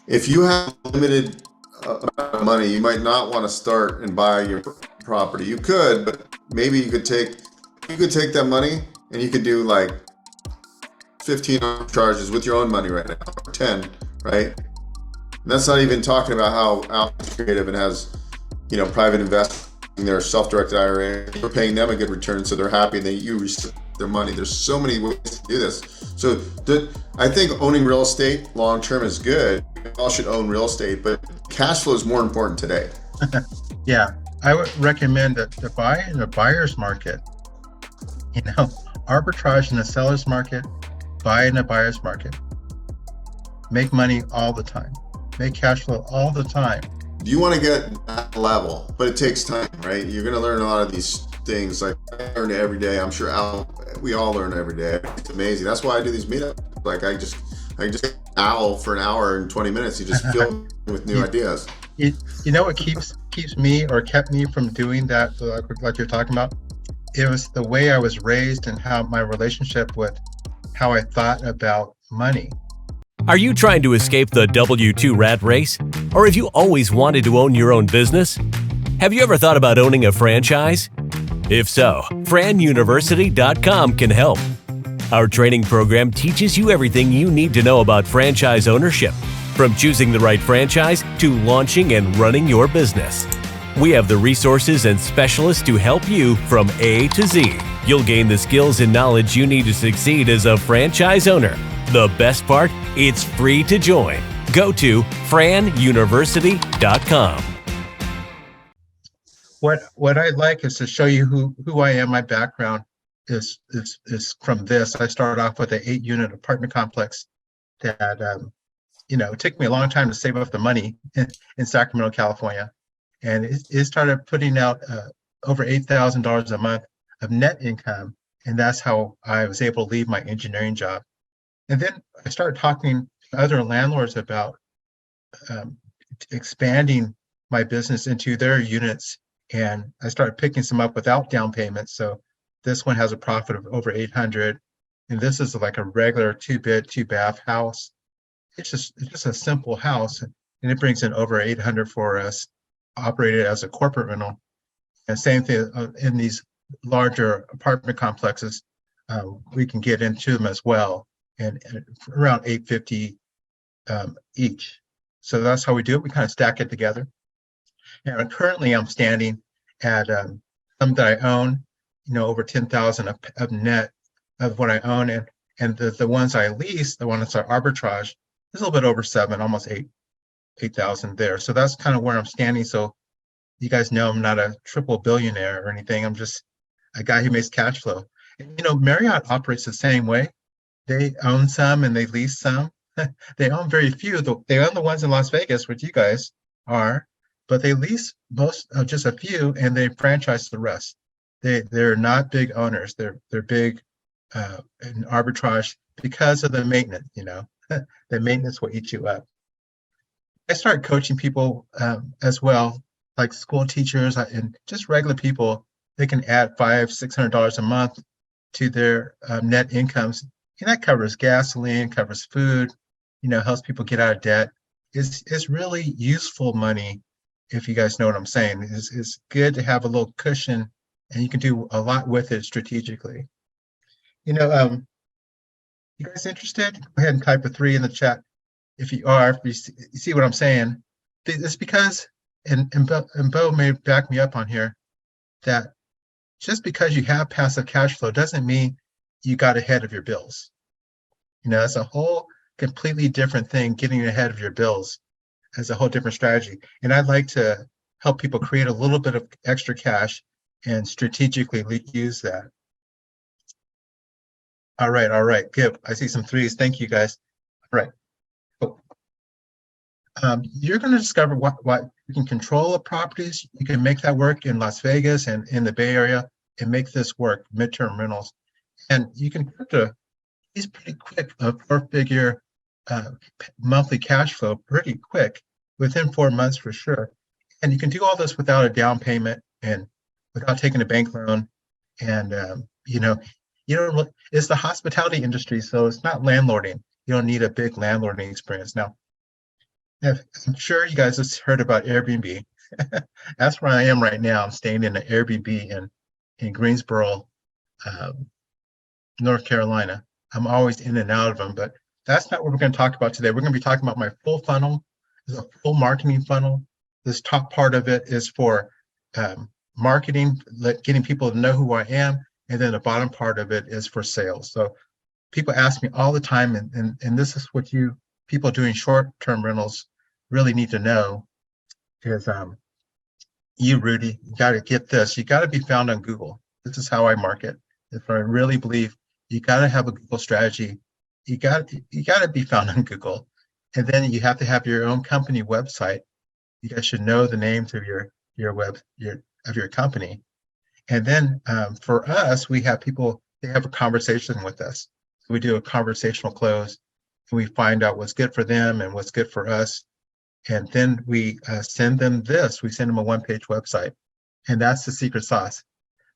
if you have limited amount of money, you might not want to start and buy your property. You could, but maybe you could take that money and you could do like 15 charges with your own money right now, or 10, right? And that's not even talking about how Alpha's creative and has, private investing, their self-directed IRA. You're paying them a good return, so they're happy and you receive their money. There's so many ways to do this. So I think owning real estate long term is good. We all should own real estate, but cash flow is more important today. Yeah, I would recommend that to buy in the buyer's market. Arbitrage in the seller's market, buy in the buyer's market. Make money all the time. Make cash flow all the time. You want to get that level, but it takes time, right? You're going to learn a lot of these things. Like I learn every day. I'm sure we all learn every day. It's amazing. That's why I do these meetups. Like I just owl for an hour and 20 minutes. You just fill with new ideas. You know what keeps me or kept me from doing that, like you're talking about? It was the way I was raised and how my relationship with how I thought about money. Are you trying to escape the W-2 rat race? Or have you always wanted to own your own business? Have you ever thought about owning a franchise? If so, franuniversity.com can help. Our training program teaches you everything you need to know about franchise ownership, from choosing the right franchise to launching and running your business. We have the resources and specialists to help you from A to Z. You'll gain the skills and knowledge you need to succeed as a franchise owner. The best part, it's free to join. Go to franuniversity.com. What I'd like is to show you who I am. My background is from this. I started off with an 8-unit apartment complex that it took me a long time to save up the money in Sacramento, California, and it started putting out over $8,000 a month of net income, and that's how I was able to leave my engineering job. And then I started talking to other landlords about expanding my business into their units, and I started picking some up without down payments. So this one has a profit of over 800, and this is like a regular 2-bed, 2-bath house. It's just a simple house, and it brings in over 800 for us, operated as a corporate rental. And same thing in these larger apartment complexes, we can get into them as well, and around 850 each. So that's how we do it. We kind of stack it together. And currently I'm standing at some that I own, over 10,000 of net of what I own, and the ones I lease, the ones that are arbitrage, is a little bit over 7, almost 8,000 there. So that's kind of where I'm standing. So you guys know I'm not a triple billionaire or anything. I'm just a guy who makes cash flow. And, Marriott operates the same way. They own some and they lease some. They own very few. They own the ones in Las Vegas, which you guys are, but they lease most of just a few, and they franchise the rest. They're not big owners. They're big in arbitrage because of the maintenance. The maintenance will eat you up. I started coaching people as well, like school teachers and just regular people. They can add $500-$600 a month to their net incomes, and that covers gasoline, covers food, helps people get out of debt. It's really useful money, if you guys know what I'm saying. It's good to have a little cushion, and you can do a lot with it strategically. You guys interested? Go ahead and type a 3 in the chat if you are. If you see what I'm saying. It's because, and Bo may back me up on here, that just because you have passive cash flow doesn't mean you got ahead of your bills. It's a whole completely different thing. Getting ahead of your bills as a whole different strategy. And I'd like to help people create a little bit of extra cash and strategically use that. All right, good. I see some 3s. Thank you, guys. All right. Cool. You're going to discover what you can control the properties. You can make that work in Las Vegas and in the Bay Area and make this work, midterm rentals. And you can get to these pretty quick, a 4-figure monthly cash flow pretty quick, within 4 months for sure. And you can do all this without a down payment and without taking a bank loan. And, it's the hospitality industry, so it's not landlording. You don't need a big landlording experience. Now, I'm sure you guys have heard about Airbnb. That's where I am right now. I'm staying in an Airbnb in Greensboro, um, North Carolina. I'm always in and out of them, but that's not what we're going to talk about today. We're going to be talking about my full funnel. It's a full marketing funnel. This top part of it is for marketing, getting people to know who I am. And then the bottom part of it is for sales. So people ask me all the time, and this is what people doing short-term rentals really need to know is Rudy, you got to get this. You got to be found on Google. This is how I market. If I really believe you got to have a Google strategy, you got to be found on Google, and then you have to have your own company website. You guys should know the names of your company, and then for us, we have people. They have a conversation with us. So we do a conversational close, and we find out what's good for them and what's good for us. And then we send them this. We send them a one-page website. And that's the secret sauce.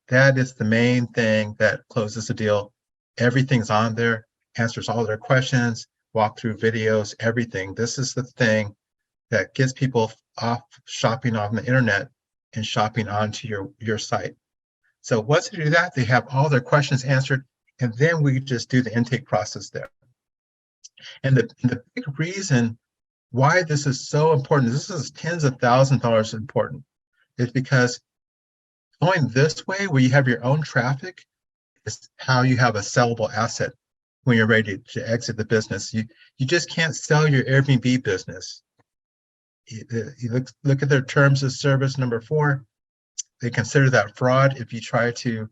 That is the main thing that closes the deal. Everything's on there, answers all their questions, walkthrough videos, everything. This is the thing that gets people off shopping on the internet and shopping onto your site. So once they do that, they have all their questions answered. And then we just do the intake process there. And the big reason why this is so important, this is tens of thousands of dollars important, is because going this way, where you have your own traffic, is how you have a sellable asset when you're ready to exit the business. You just can't sell your Airbnb business. You look at their terms of service number 4. They consider that fraud if you try to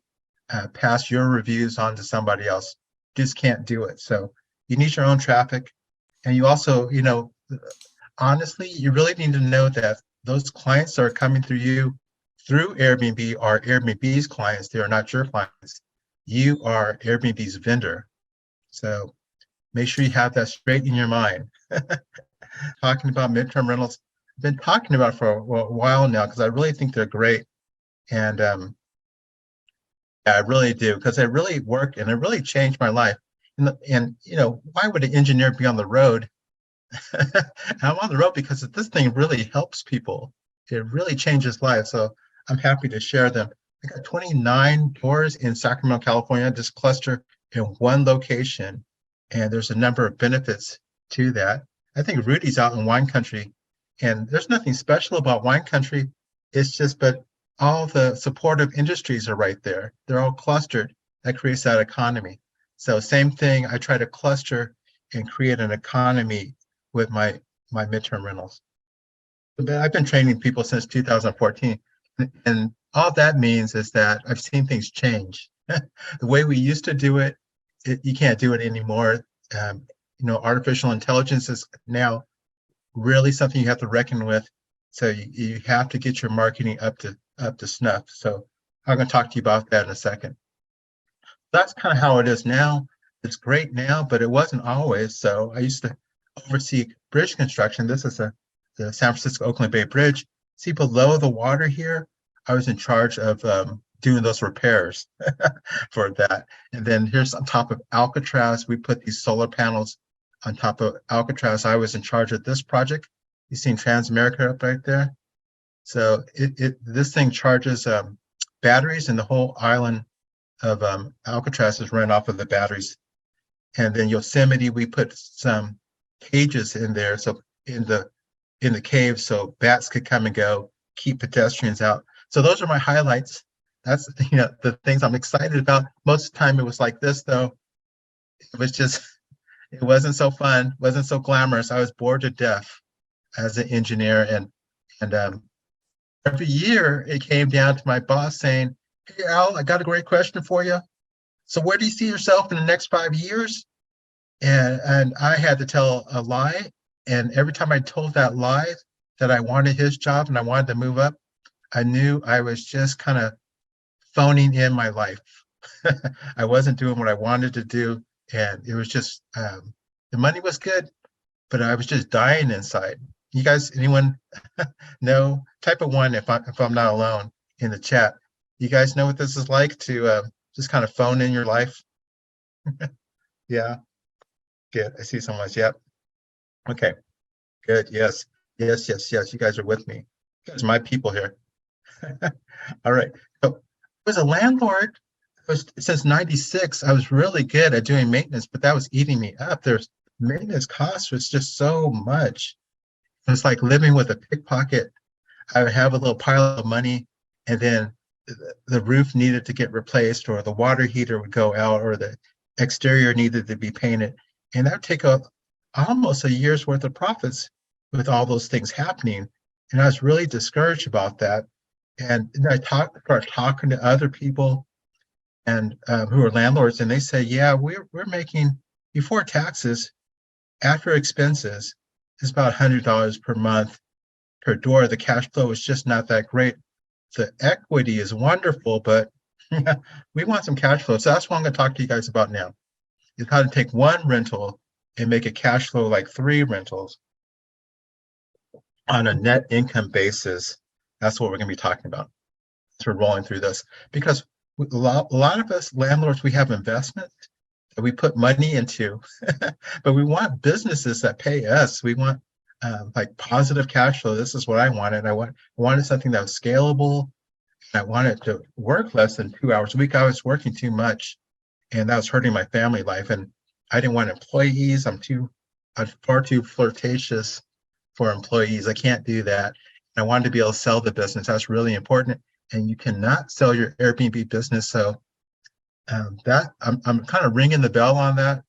pass your reviews on to somebody else. Just can't do it. So you need your own traffic, and you also, honestly, you really need to know that those clients that are coming through you through Airbnb are Airbnb's clients. They are not your clients. You are Airbnb's vendor. So make sure you have that straight in your mind. Talking about midterm rentals, I've been talking about it for a while now because I really think they're great. And yeah, I really do, because they really work and it really changed my life. And why would an engineer be on the road? I'm on the road because this thing really helps people. It really changes lives. So I'm happy to share them. I got 29 doors in Sacramento, California, this cluster in one location. And there's a number of benefits to that. I think Rudy's out in wine country, and there's nothing special about wine country. It's just, but all the supportive industries are right there. They're all clustered. That creates that economy. So same thing, I try to cluster and create an economy with my midterm rentals. But I've been training people since 2014. And all that means is that I've seen things change. The way we used to do it, you can't do it anymore. Artificial intelligence is now really something you have to reckon with. So you have to get your marketing up to snuff. So I'm going to talk to you about that in a second. That's kind of how it is now. It's great now, but it wasn't always. So I used to oversee bridge construction. This is the San Francisco Oakland Bay Bridge. See below the water here, I was in charge of doing those repairs for that. And then here's on top of Alcatraz, we put these solar panels on top of Alcatraz. I was in charge of this project. You seen Transamerica up right there? So this thing charges batteries, and the whole island of Alcatraz is run off of the batteries. And then Yosemite, we put some cages in there, so in the cave, so bats could come and go, keep pedestrians out. So those are my highlights. That's the things I'm excited about. Most of the time it was like this, though. It wasn't so fun, wasn't so glamorous. I was bored to death as an engineer, and every year it came down to my boss saying, "Hey Al, I got a great question for you. So where do you see yourself in the next 5 years?" And I had to tell a lie. And every time I told that lie that I wanted his job and I wanted to move up, I knew I was just kind of phoning in my life. I wasn't doing what I wanted to do. And it was just, the money was good, but I was just dying inside. You guys, anyone know? Type of 1 if I'm not alone in the chat. You guys know what this is like to just kind of phone in your life? Yeah, good. I see someone else. Yep. Okay. Good. Yes. Yes. Yes. Yes. You guys are with me. You guys are my people here. All right. So I was a landlord. Since 96, I was really good at doing maintenance, but that was eating me up. There's maintenance costs was just so much. It's like living with a pickpocket. I would have a little pile of money, and then the roof needed to get replaced, or the water heater would go out, or the exterior needed to be painted. And that would take almost a year's worth of profits with all those things happening. And I was really discouraged about that. And then I started talking to other people and who are landlords, and they say, yeah, we're making before taxes, after expenses, is about $100 per month per door. The cash flow is just not that great. The equity is wonderful, but we want some cash flow. So that's what I'm going to talk to you guys about now, is how to take one rental and make a cash flow like 3 rentals on a net income basis. That's what we're going to be talking about. So we're rolling through this because a lot of us landlords, we have investments that we put money into, but we want businesses that pay us. We want like positive cash flow. This is what I wanted. I wanted something that was scalable. I wanted to work less than 2 hours a week. I was working too much, and that was hurting my family life. And I didn't want employees. I'm far too flirtatious for employees. I can't do that. I wanted to be able to sell the business. That's really important. And you cannot sell your Airbnb business. So that I'm kind of ringing the bell on that,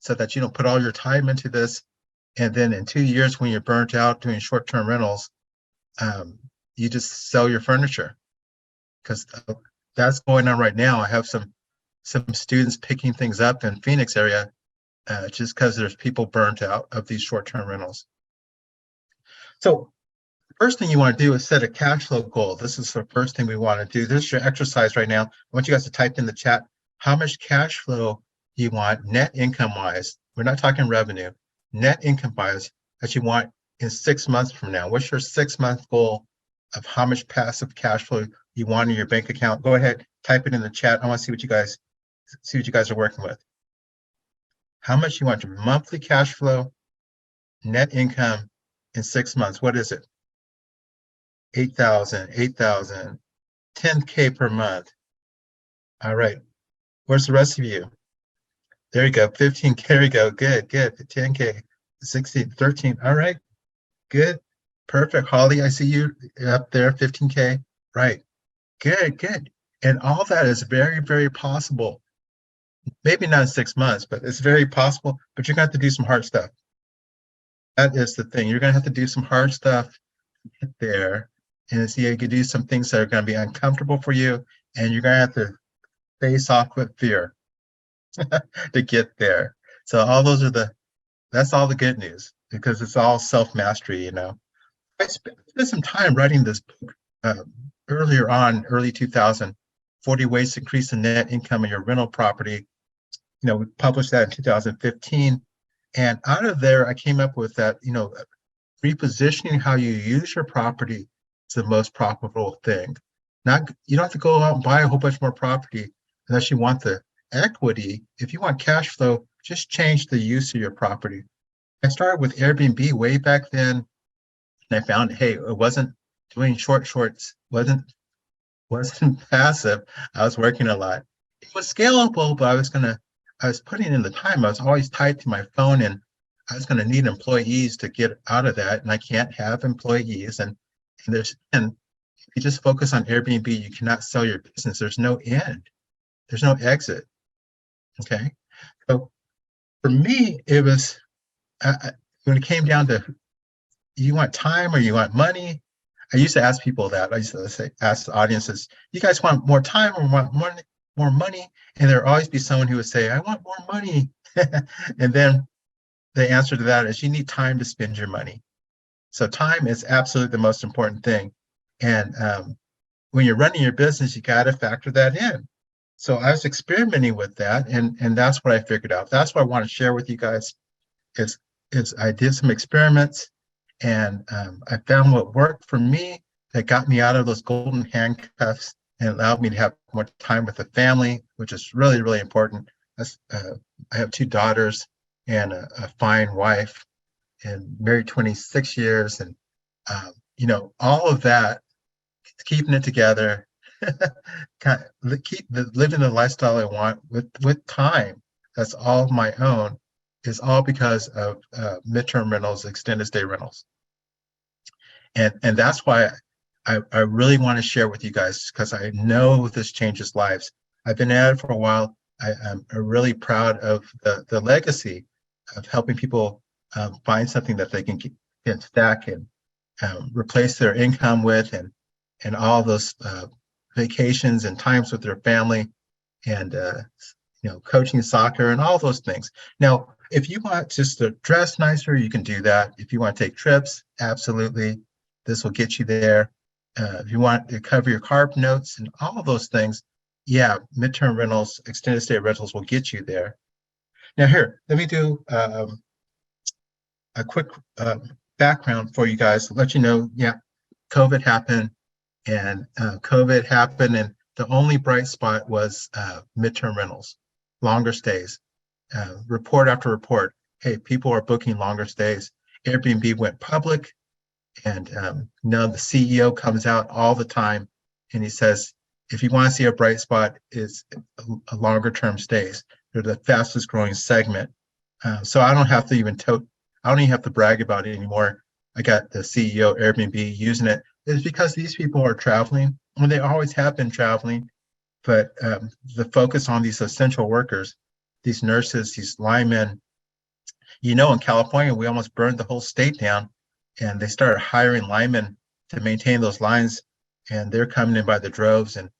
so that you don't put all your time into this. And then in 2 years, when you're burnt out doing short-term rentals, you just sell your furniture, because that's going on right now. I have some students picking things up in Phoenix area just because there's people burnt out of these short-term rentals. So first thing you want to do is set a cash flow goal. This is the first thing we want to do. This is your exercise right now. I want you guys to type in the chat how much cash flow you want net income wise. We're not talking revenue, net income wise, that you want in 6 months from now. What's your 6-month goal of how much passive cash flow you want in your bank account? Go ahead, type it in the chat. I want to see what you guys are working with. How much you want your monthly cash flow, net income in 6 months? What is it? 8,000, 10K per month. All right. Where's the rest of you? There you go. 15K. There you go. Good. 10K, 16, 13. All right. Good. Perfect. Holly, I see you up there. 15K. Right. Good. And all that is very, very possible. Maybe not in 6 months, but it's very possible. But you're going to have to do some hard stuff. That is the thing. You're going to have to do some hard stuff to get there. And see, you can do some things that are going to be uncomfortable for you, and you're going to have to face off with fear to get there. So that's all the good news, because it's all self-mastery, you know. I spent some time writing this book earlier on, early 2000, 40 Ways to Increase the Net Income of Your Rental Property. You know, we published that in 2015. And out of there, I came up with that, you know, repositioning how you use your property is the most profitable thing. You don't have to go out and buy a whole bunch more property unless you want the equity. If you want cash flow, just change the use of your property. I started with Airbnb way back then, and I found, hey, it wasn't doing shorts, wasn't passive. I was working a lot. It was scalable, but I was putting in the time. I was always tied to my phone, and I was going to need employees to get out of that, and I can't have employees. And if you just focus on Airbnb, you cannot sell your business. There's no end. There's no exit. Okay. So for me, it was when it came down to, you want time or you want money? I used to ask people that. I used to ask the audiences, you guys want more time or want more money? And there would always be someone who would say, I want more money. And then the answer to that is, you need time to spend your money. So time is absolutely the most important thing. And when you're running your business, you got to factor that in. So I was experimenting with that, and that's what I figured out. That's what I want to share with you guys. Is I did some experiments, and I found what worked for me that got me out of those golden handcuffs and allowed me to have more time with the family, which is really, really important. I have 2 daughters and a fine wife. and married 26 years, and all of that, keeping it together, living the lifestyle I want with time that's all my own, is all because of midterm rentals, extended stay rentals. And that's why I really want to share with you guys, because I know this changes lives. I've been at it for a while. I'm really proud of the legacy of helping people find something that they can stack and replace their income with, and all those vacations and times with their family, and coaching soccer and all those things. Now, if you want just to dress nicer, you can do that. If you want to take trips, absolutely, this will get you there. If you want to cover your carb notes and all of those things, yeah, midterm rentals, extended stay rentals will get you there. Now here, let me do a quick background for you guys to let you know, yeah, COVID happened, and the only bright spot was midterm rentals, longer stays. Report after report, hey, people are booking longer stays. Airbnb went public, and now the CEO comes out all the time, and he says, if you want to see a bright spot, is a longer term stays. They're the fastest growing segment. So I don't have to even brag about it anymore. I got the CEO Airbnb using it. It's because these people are traveling, and they always have been traveling, but the focus on these essential workers, these nurses, these linemen. In California, we almost burned the whole state down, and they started hiring linemen to maintain those lines, and they're coming in by the droves. And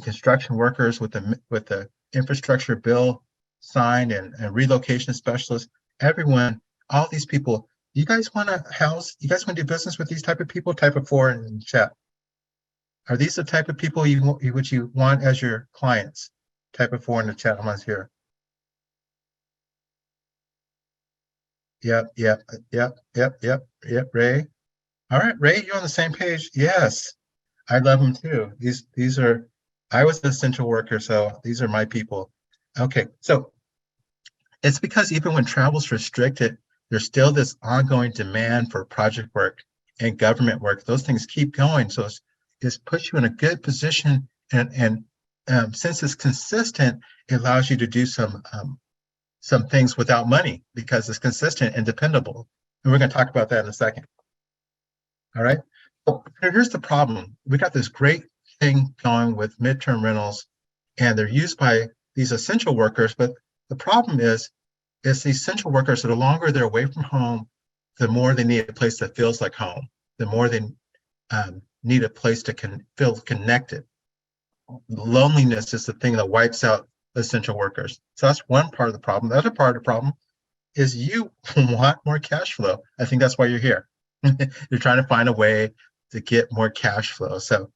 construction workers with the infrastructure bill signed, and relocation specialists, everyone, all these people. You guys want to do business with these type of people? Type of 4 in chat. Are these the type of people which you want as your clients? Type of 4 in the chat. I'm on here. Yep. Ray. All right, Ray, you're on the same page. Yes, I love them too. These are. I was an essential worker, so these are my people. Okay, so it's because even when travel's restricted, there's still this ongoing demand for project work and government work. Those things keep going, so it's puts you in a good position, and since it's consistent, it allows you to do some things without money because it's consistent and dependable. And we're going to talk about that in a second. All right. So here's the problem. We got this great thing going with midterm rentals, and they're used by these essential workers. But the problem is the essential workers, the longer they're away from home, the more they need a place that feels like home, the more they need a place to feel connected. Loneliness is the thing that wipes out essential workers. So that's one part of the problem. The other part of the problem is you want more cash flow. I think that's why you're here. You're trying to find a way to get more cash flow. So,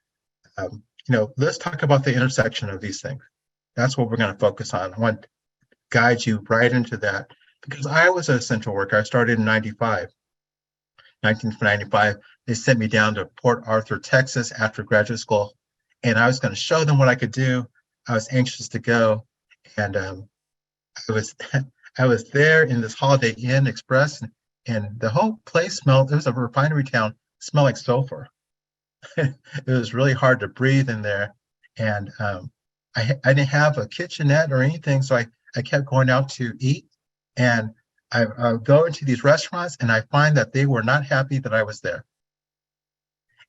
let's talk about the intersection of these things. That's what we're going to focus on. I want to guide you right into that, because I was an essential worker. I started in 1995. They sent me down to Port Arthur, Texas after graduate school, and I was going to show them what I could do. I was anxious to go, and I was there in this Holiday Inn Express, and the whole place smelled. It was a refinery town. Smelled like sulfur. It was really hard to breathe in there, and I didn't have a kitchenette or anything, so I kept going out to eat, and I go into these restaurants, and I find that they were not happy that I was there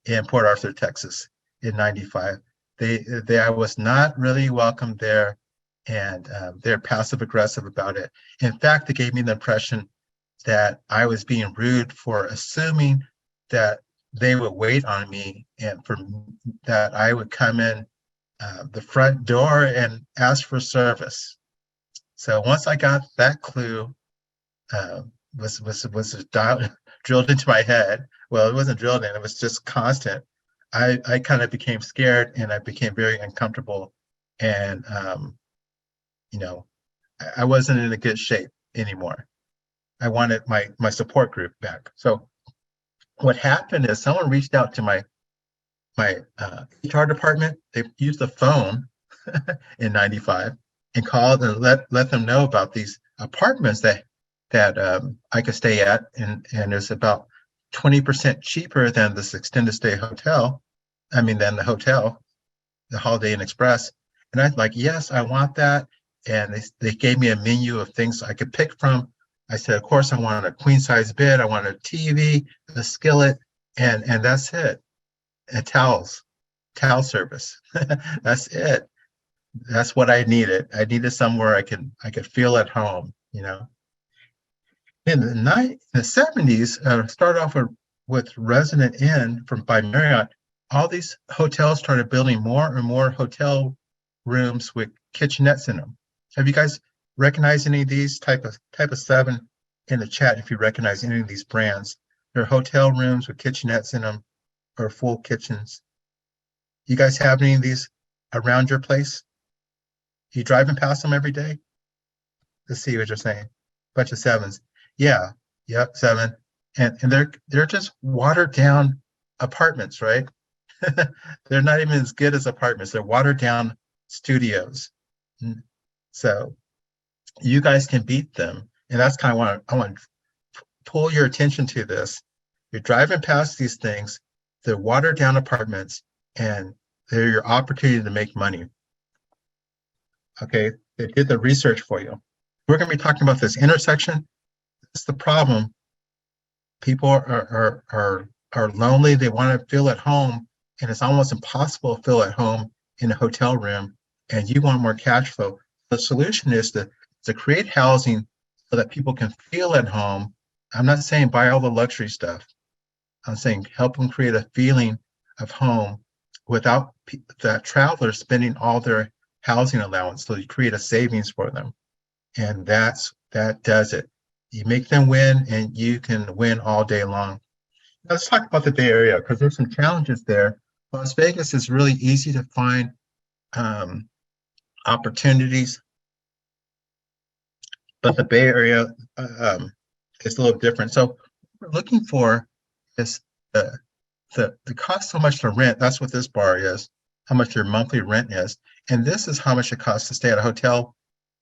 in Port Arthur, Texas, in '95. I was not really welcome there, and they're passive aggressive about it. In fact, they gave me the impression that I was being rude for assuming that they would wait on me, and that I would come in the front door and ask for service. So once I got that clue, was drilled into my head. Well, it wasn't drilled in; it was just constant. I kind of became scared, and I became very uncomfortable, and I wasn't in a good shape anymore. I wanted my support group back. So what happened is someone reached out to my HR department. They used the phone in '95 and called and let them know about these apartments that that I could stay at, and it's about 20% cheaper than this extended stay hotel. I mean, than the hotel, the Holiday Inn Express. And I'm like, yes, I want that. And they gave me a menu of things I could pick from. I said, of course, I want a queen size bed. I want a TV, a skillet, and that's it. And towel service. That's it. That's what I needed. I needed somewhere I could feel at home, you know. In the 70s, started off with Resident Inn by Marriott. All these hotels started building more and more hotel rooms with kitchenettes in them. Have you guys recognized any of these type of seven in the chat? If you recognize any of these brands, they're hotel rooms with kitchenettes in them or full kitchens. You guys have any of these around your place? You driving past them every day? Let's see what you're saying. Bunch of sevens. Yeah. Yep. Seven. And they're just watered down apartments, right? They're not even as good as apartments. They're watered down studios. So you guys can beat them. And that's kind of what I want to pull your attention to this. You're driving past these things, they're watered down apartments, and they're your opportunity to make money. Okay, they did the research for you. We're going to be talking about this intersection. That's the problem. People are lonely. They want to feel at home, and it's almost impossible to feel at home in a hotel room. And you want more cash flow. The solution is to create housing so that people can feel at home. I'm not saying buy all the luxury stuff. I'm saying help them create a feeling of home without the traveler spending all their housing allowance. So you create a savings for them. And that does it. You make them win, and you can win all day long. Now, let's talk about the Bay Area, because there's some challenges there. Las Vegas is really easy to find opportunities, but the Bay Area is a little different. So what we're looking for is the cost, how much to rent. That's what this bar is, how much your monthly rent is. And this is how much it costs to stay at a hotel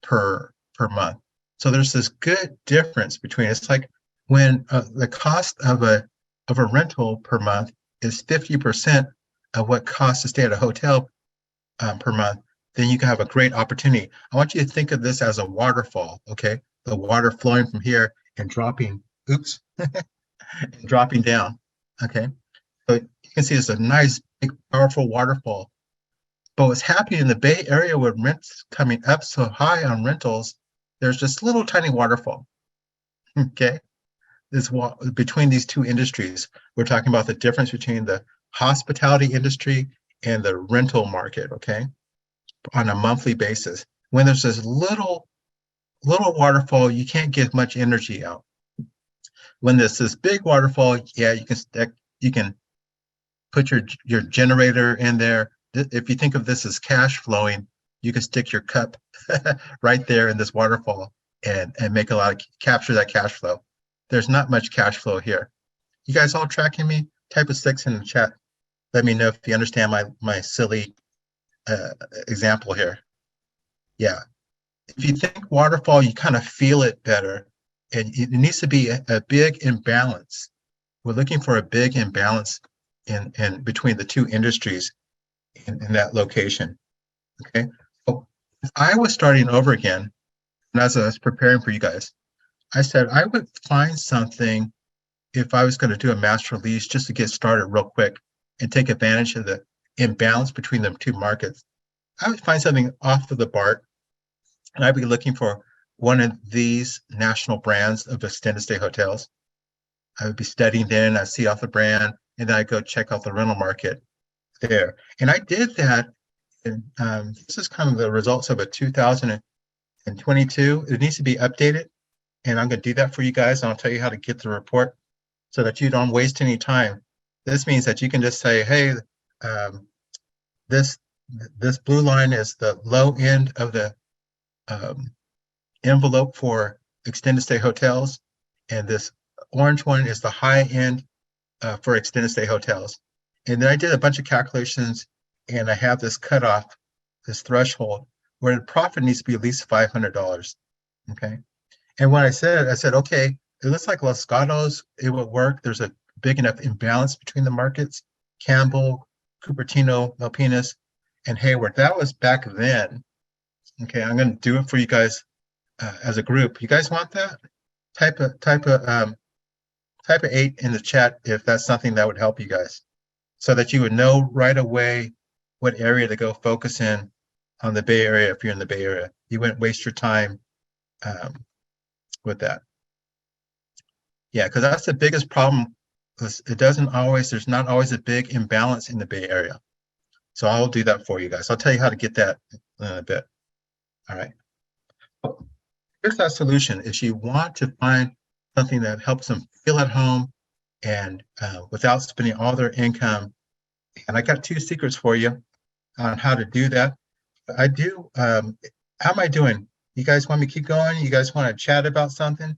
per month. So there's this good difference between, it's like when the cost of a rental per month is 50% of what costs to stay at a hotel per month, then you can have a great opportunity. I want you to think of this as a waterfall, okay? The water flowing from here and dropping, and dropping down, okay? So you can see it's a nice, big, powerful waterfall. But what's happening in the Bay Area with rents coming up so high on rentals, there's this little tiny waterfall, okay? Between these two industries, we're talking about the difference between the hospitality industry and the rental market, okay? On a monthly basis. When there's this little waterfall, you can't get much energy out. When there's this big waterfall, yeah, you can put your generator in there. If you think of this as cash flowing, you can stick your cup right there in this waterfall and make capture that cash flow. There's not much cash flow here. You guys all tracking me? Type a 6 in the chat. Let me know if you understand my silly example here. Yeah. If you think waterfall, you kind of feel it better. And it needs to be a big imbalance. We're looking for a big imbalance in between the two industries in that location. Okay. So if I was starting over again, and as I was preparing for you guys, I said I would find something if I was going to do a master lease just to get started real quick and take advantage of the imbalance between the two markets. I would find something off of the BART, and I'd be looking for one of these national brands of extended stay hotels. I would be studying then, I'd see off the brand, and then I'd go check out the rental market there. And I did that, and this is kind of the results of a 2022. It needs to be updated, and I'm going to do that for you guys, and I'll tell you how to get the report so that you don't waste any time. This means that you can just say, hey, this blue line is the low end of the envelope for extended stay hotels, and this orange one is the high end for extended stay hotels. And then I did a bunch of calculations, and I have this cutoff, this threshold, where the profit needs to be at least $500. Okay, And when I said, okay, it looks like Los Gatos, it will work. There's a big enough imbalance between the markets. Campbell, Cupertino, Milpitas, and Hayward. That was back then. Okay, I'm going to do it for you guys as a group. You guys want that? Type a 8 in the chat if that's something that would help you guys, so that you would know right away what area to go focus in on the Bay Area if you're in the Bay Area. You wouldn't waste your time with that. Yeah, because that's the biggest problem. There's not always a big imbalance in the Bay Area. So I'll do that for you guys. I'll tell you how to get that in a bit. All right. Here's that solution. If you want to find something that helps them feel at home and without spending all their income, and I got 2 secrets for you on how to do that. I do. How am I doing? You guys want me to keep going? You guys want to chat about something?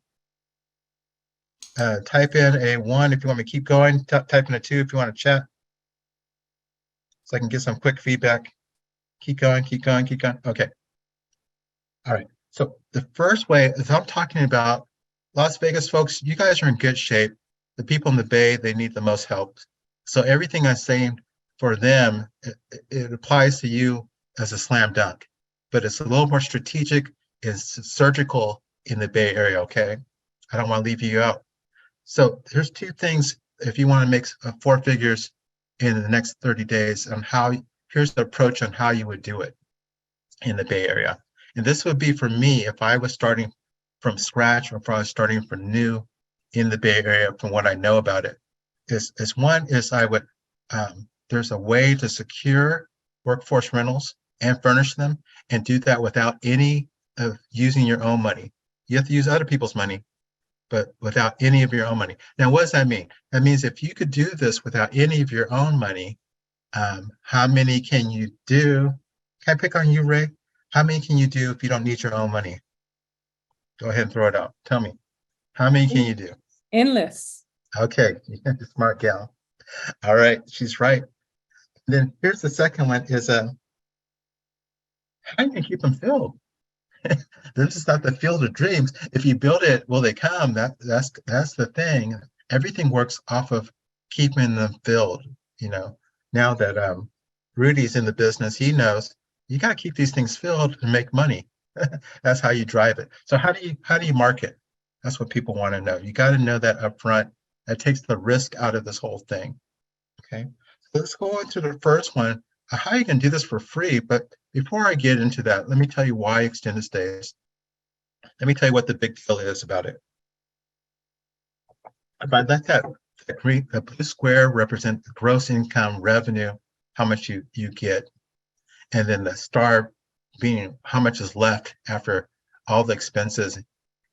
Type in a 1 if you want me to keep going. Type in a 2 if you want to chat, so I can get some quick feedback. Keep going, keep going, keep going. Okay. All right. So the first way is I'm talking about Las Vegas folks. You guys are in good shape. The people in the Bay, they need the most help. So everything I'm saying for them, it applies to you as a slam dunk, but it's a little more strategic. It's surgical in the Bay Area. Okay. I don't want to leave you out. So here's 2 things if you want to make 4 figures in the next 30 days on here's the approach on how you would do it in the Bay Area. And this would be for me if I was starting from scratch or if I was starting from new in the Bay Area from what I know about it. One is I would, there's a way to secure workforce rentals and furnish them and do that without any of using your own money. You have to use other people's money, but without any of your own money. Now, what does that mean? That means if you could do this without any of your own money, how many can you do? Can I pick on you, Ray? How many can you do if you don't need your own money? Go ahead and throw it out. Tell me. How many can you do? Endless. Okay, smart gal. All right, she's right. And then here's the second one is how do you keep them filled? This is not the field of dreams. If you build it, will they come? That's the thing. Everything works off of keeping them filled. You know, now that Rudy's in the business, he knows you got to keep these things filled and make money. That's how you drive it. So how do you market? That's what people want to know. You got to know that up front. That takes the risk out of this whole thing. Okay, so let's go into the first one. How you can do this for free, but before I get into that, let me tell you why extended stays. Let me tell you what the big deal is about it. If I let that the blue square represent the gross income revenue, how much you get, and then the star being how much is left after all the expenses,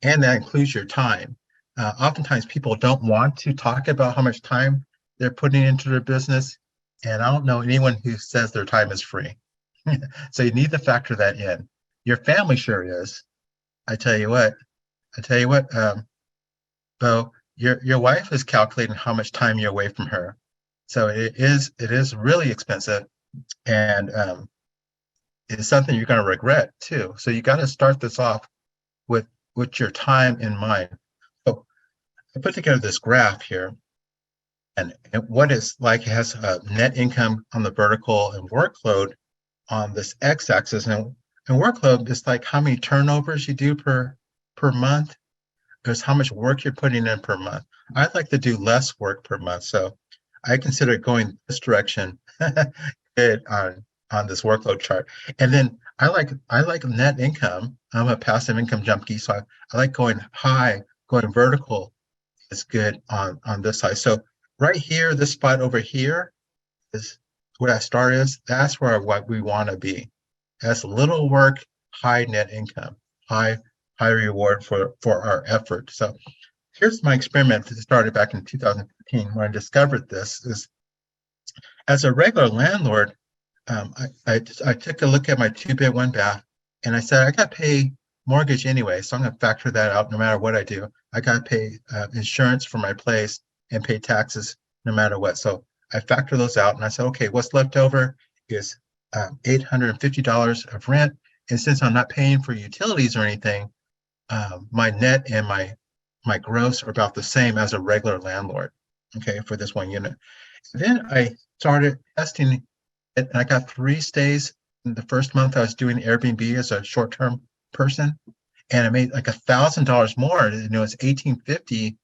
and that includes your time. Oftentimes people don't want to talk about how much time they're putting into their business, and I don't know anyone who says their time is free. So you need to factor that in. Your family sure is. I tell you what, Bo, your wife is calculating how much time you're away from her. So it is really expensive, and it's something you're going to regret too. So you got to start this off with your time in mind. So I put together this graph here, and what it's like, it has net income on the vertical and workload on this x-axis. And workload is like how many turnovers you do per month. There's how much work you're putting in per month. I'd like to do less work per month, so I consider going this direction good on this workload chart. And then I like net income. I'm a passive income junkie, so I like going high, going vertical is good on this side. So right here, this spot over here is where that star is. That's where what we want to be. That's little work, high net income, high reward for our effort. So here's my experiment that started back in 2015 when I discovered this. Is as a regular landlord, I took a look at my 2-bed 1-bath, and I said I got to pay mortgage anyway, so I'm going to factor that out no matter what I do. I got to pay insurance for my place and pay taxes no matter what. So I factor those out, and I said, okay, what's left over is $850 of rent, and since I'm not paying for utilities or anything, my net and my gross are about the same as a regular landlord, okay, for this one unit. Then I started testing it, and I got 3 stays. In the first month, I was doing Airbnb as a short-term person, and I made like $1,000 more. You know, it's 1850.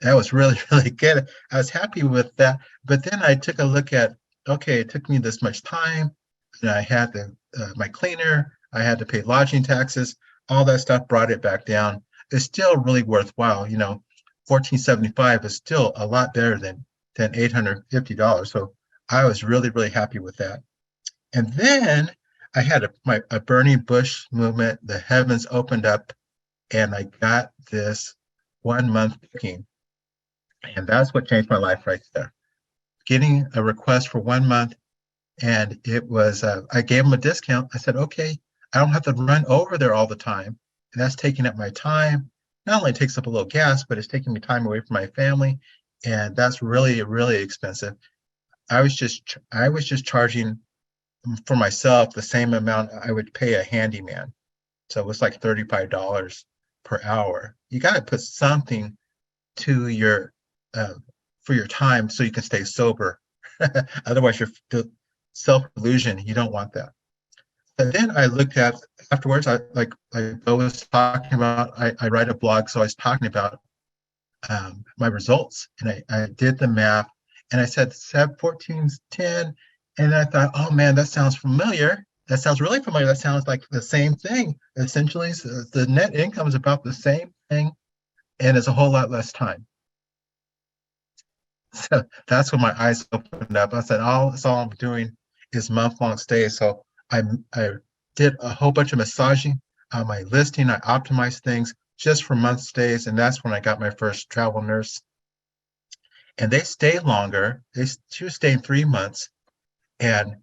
That was really, really good. I was happy with that. But then I took a look at, okay, it took me this much time, and I had my cleaner, I had to pay lodging taxes, all that stuff brought it back down. It's still really worthwhile. You know, 1475 is still a lot better than $850. So I was really, really happy with that. And then I had a burning bush movement. The heavens opened up, and I got this 1 month booking. And that's what changed my life right there. Getting a request for 1 month, and it was, I gave them a discount. I said, okay, I don't have to run over there all the time. And that's taking up my time. Not only takes up a little gas, but it's taking me time away from my family. And that's really, really expensive. I was just charging for myself the same amount I would pay a handyman. So it was like $35 per hour. You got to put something to your for your time so you can stay sober. Otherwise, you're self-delusion. You don't want that. And then I looked at afterwards. I was talking about. I write a blog, so I was talking about my results, and I did the math, and I said 1410, and I thought, oh man, that sounds familiar. That sounds really familiar. That sounds like the same thing. Essentially, the net income is about the same thing, and it's a whole lot less time. So that's when my eyes opened up. I said, that's all I'm doing is month-long stays. So I did a whole bunch of massaging on my listing. I optimized things just for month stays, and that's when I got my first travel nurse. And they stay longer. She was staying 3 months, and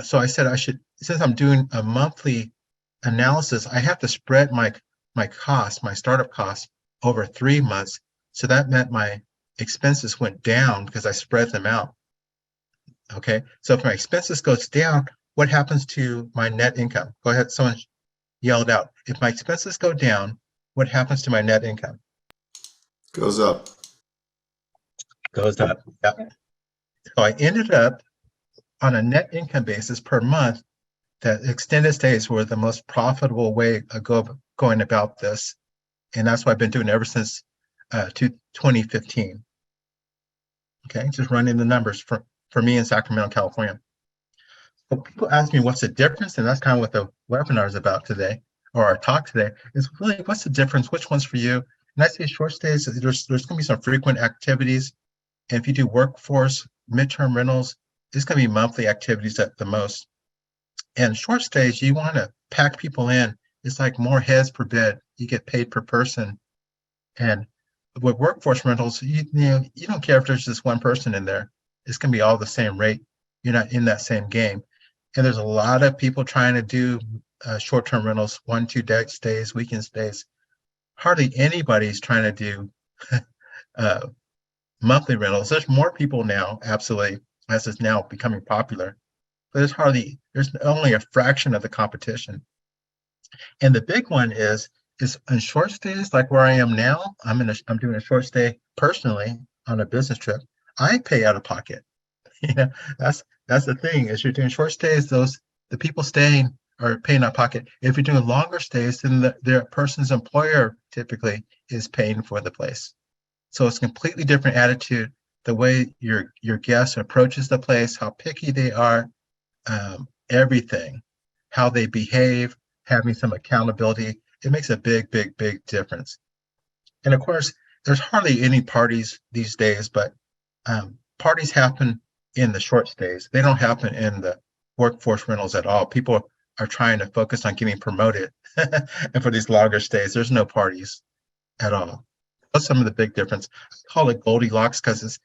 so I said I should, since I'm doing a monthly analysis, I have to spread my costs, my startup costs, over 3 months. So that meant my expenses went down because I spread them out. Okay, so if my expenses goes down, what happens to my net income? Go ahead, someone yelled out. If my expenses go down, what happens to my net income? Goes up. Goes up. Yep. So I ended up on a net income basis per month that extended stays were the most profitable way of going about this. And that's what I've been doing ever since 2015. Okay, just running the numbers for me in Sacramento, California. So people ask me what's the difference, and that's kind of what the webinar is about today, or our talk today, is really what's the difference, which one's for you? And I say short stays, there's going to be some frequent activities. And if you do workforce, midterm rentals, it's going to be monthly activities at the most. And short stays, you want to pack people in. It's like more heads per bed. You get paid per person. And with workforce rentals, you don't care if there's just one person in there. It's going to be all the same rate. You're not in that same game. And there's a lot of people trying to do short-term rentals, 1-2 day stays, weekend stays. Hardly anybody's trying to do monthly rentals. There's more people now, absolutely, as it's now becoming popular. But there's only a fraction of the competition. And the big one is in short stays, like where I am now. I'm doing a short stay personally on a business trip. I pay out of pocket. That's the thing. As you're doing short stays, the people staying are paying out of pocket. If you're doing longer stays, then the person's employer typically is paying for the place. So it's a completely different attitude. The way your guest approaches the place, how picky they are, everything, how they behave, having some accountability. It makes a big, big, big difference. And of course, there's hardly any parties these days, but parties happen in the short stays. They don't happen in the workforce rentals at all. People are trying to focus on getting promoted. And for these longer stays, there's no parties at all. That's some of the big difference. I call it Goldilocks because it's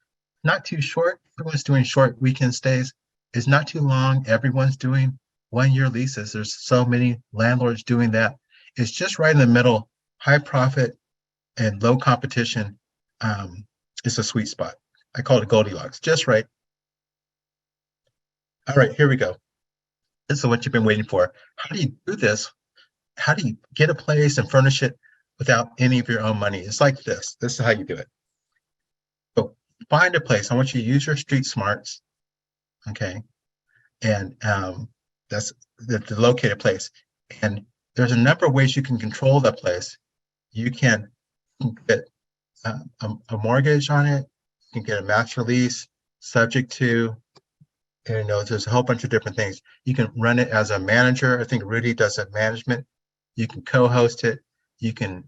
not too short. Everyone's doing short weekend stays. It's not too long. Everyone's doing 1-year leases. There's so many landlords doing that. It's just right in the middle, high profit and low competition. It's a sweet spot. I call it Goldilocks, just right. All right, here we go. This is what you've been waiting for. How do you do this? How do you get a place and furnish it without any of your own money. It's like this. This is how you do it. So find a place. I want you to use your street smarts, okay? And that's the located place. And there's a number of ways you can control that place. You can get a mortgage on it. You can get a master lease subject to, and there's a whole bunch of different things. You can run it as a manager. I think Rudy does that management. You can co-host it. You can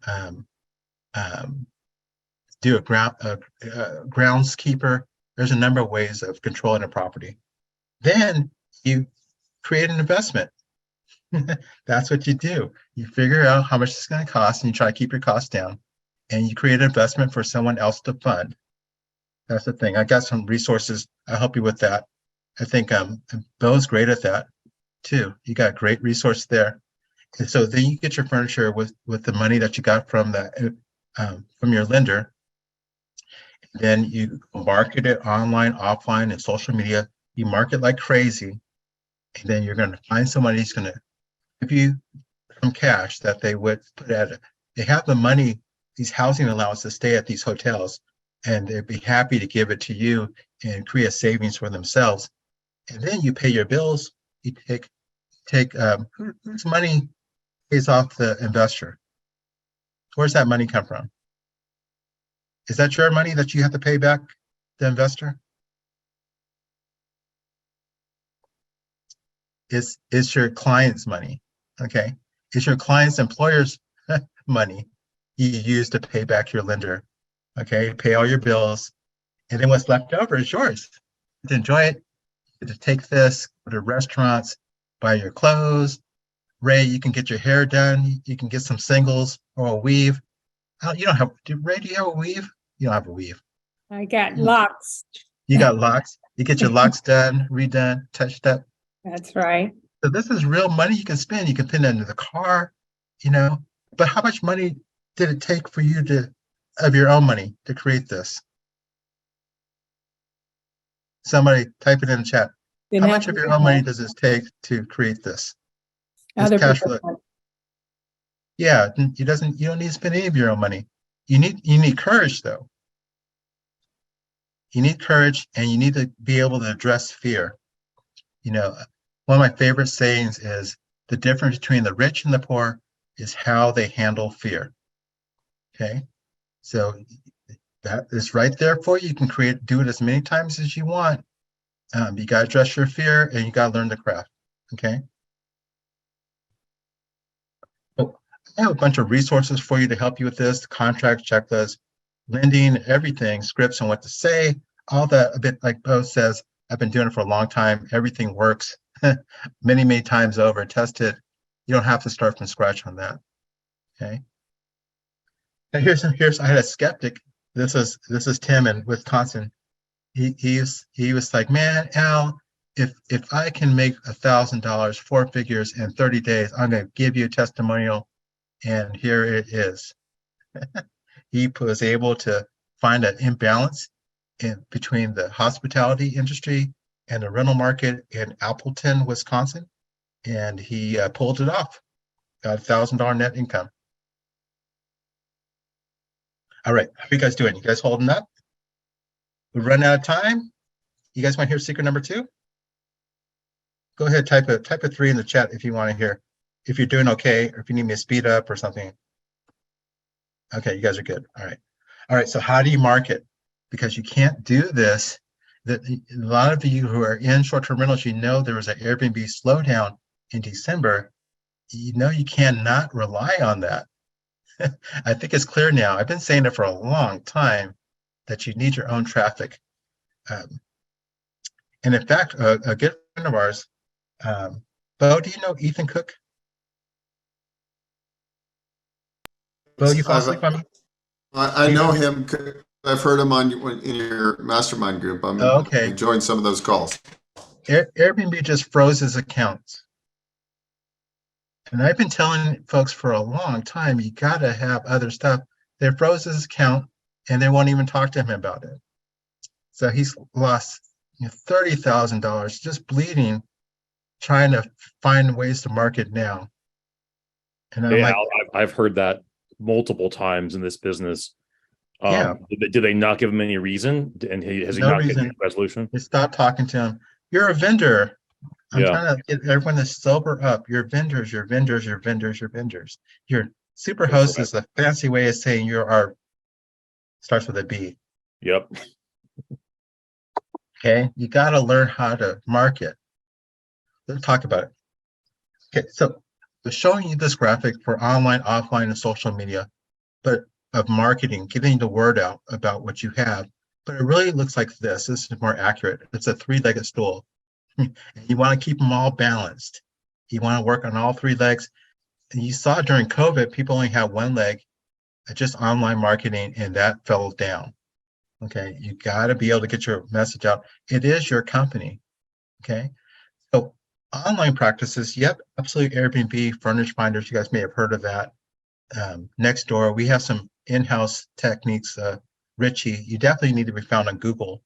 do a groundskeeper. There's a number of ways of controlling a property. Then you create an investment. That's what you do. You figure out how much it's going to cost, and you try to keep your costs down. And you create an investment for someone else to fund. That's the thing. I got some resources. I'll help you with that. I think Bill's great at that too. You got great resource there. And so then you get your furniture with the money that you got from your lender. Then you market it online, offline, and social media. You market like crazy. And then you're going to find somebody who's going to give you some cash that they would put at it. They have the money, these housing allowances to stay at these hotels, and they'd be happy to give it to you and create savings for themselves. And then you pay your bills. You take whose money pays off the investor? Where's that money come from? Is that your money that you have to pay back the investor? It's your client's money, okay? It's your client's employer's money you use to pay back your lender, okay? Pay all your bills, and then what's left over is yours. To enjoy it, to take this, go to restaurants, buy your clothes. Ray, you can get your hair done. You can get some singles or a weave. You don't have, Ray, do you have a weave? You don't have a weave. I got locks. You got locks. You get your locks done, redone, touched up. That's right. So this is real money you can spend. You can put it into the car, But how much money did it take for you of your own money to create this? Somebody type it in the chat. How much of your own money does it take to create this? Other cash people. flow. Yeah, you don't need to spend any of your own money. You need courage though. You need courage, and you need to be able to address fear. One of my favorite sayings is the difference between the rich and the poor is how they handle fear. Okay, so that is right there for you. You can do it as many times as you want. You got to address your fear, and you got to learn the craft. Okay. So I have a bunch of resources for you to help you with this: the contract checklist, lending, everything, scripts on what to say, all that. A bit like Bo says, I've been doing it for a long time. Everything works many, many times over, tested. You don't have to start from scratch on that. Okay. And here's I had a skeptic. This is Tim in Wisconsin. He was like, man, Al, if I can make $1,000, 4 figures in 30 days, I'm going to give you a testimonial. And here it is. He was able to find an imbalance between the hospitality industry and the rental market in Appleton, Wisconsin, and he pulled it off. Got $1,000 net income. All right, how are you guys doing? You guys holding up? We're running out of time. You guys want to hear secret number 2? Go ahead, type a 3 in the chat if you want to hear. If you're doing okay, or if you need me to speed up or something. Okay, you guys are good. All right. So how do you market? Because you can't do this. A lot of you who are in short-term rentals, there was an Airbnb slowdown in December. You cannot rely on that. I think it's clear now. I've been saying it for a long time that you need your own traffic. And in fact, a good friend of ours, Bo, do you know Ethan Cook? Bo, you fall asleep on me? I know him. I've heard him in your mastermind group. Okay. Enjoying some of those calls. Airbnb just froze his accounts. And I've been telling folks for a long time, you got to have other stuff. They froze his account, and they won't even talk to him about it. So he's lost $30,000 just bleeding, trying to find ways to market now. And I'm I've heard that multiple times in this business. Yeah. Did they not give him any reason? And has he No not given reason. any resolution? They stopped talking to him. You're a vendor. I'm Yeah. trying to get everyone to sober up. Your vendors, your vendors, your vendors, your vendors. Your super That's host right. is a fancy way of saying you're our, starts with a B. Yep. Okay. You got to learn how to market. Let's talk about it. Okay. So we're showing you this graphic for online, offline, and social media, but of marketing, getting the word out about what you have. But it really looks like this. This is more accurate. It's a three-legged stool. You want to keep them all balanced. You want to work on all three legs. And you saw during COVID, people only had one leg, just online marketing, and that fell down. Okay, you got to be able to get your message out. It is your company. Okay, so online practices, yep, absolutely. Airbnb, Furnish Finders, you guys may have heard of that. Next door, we have some in-house techniques. Richie, you definitely need to be found on Google.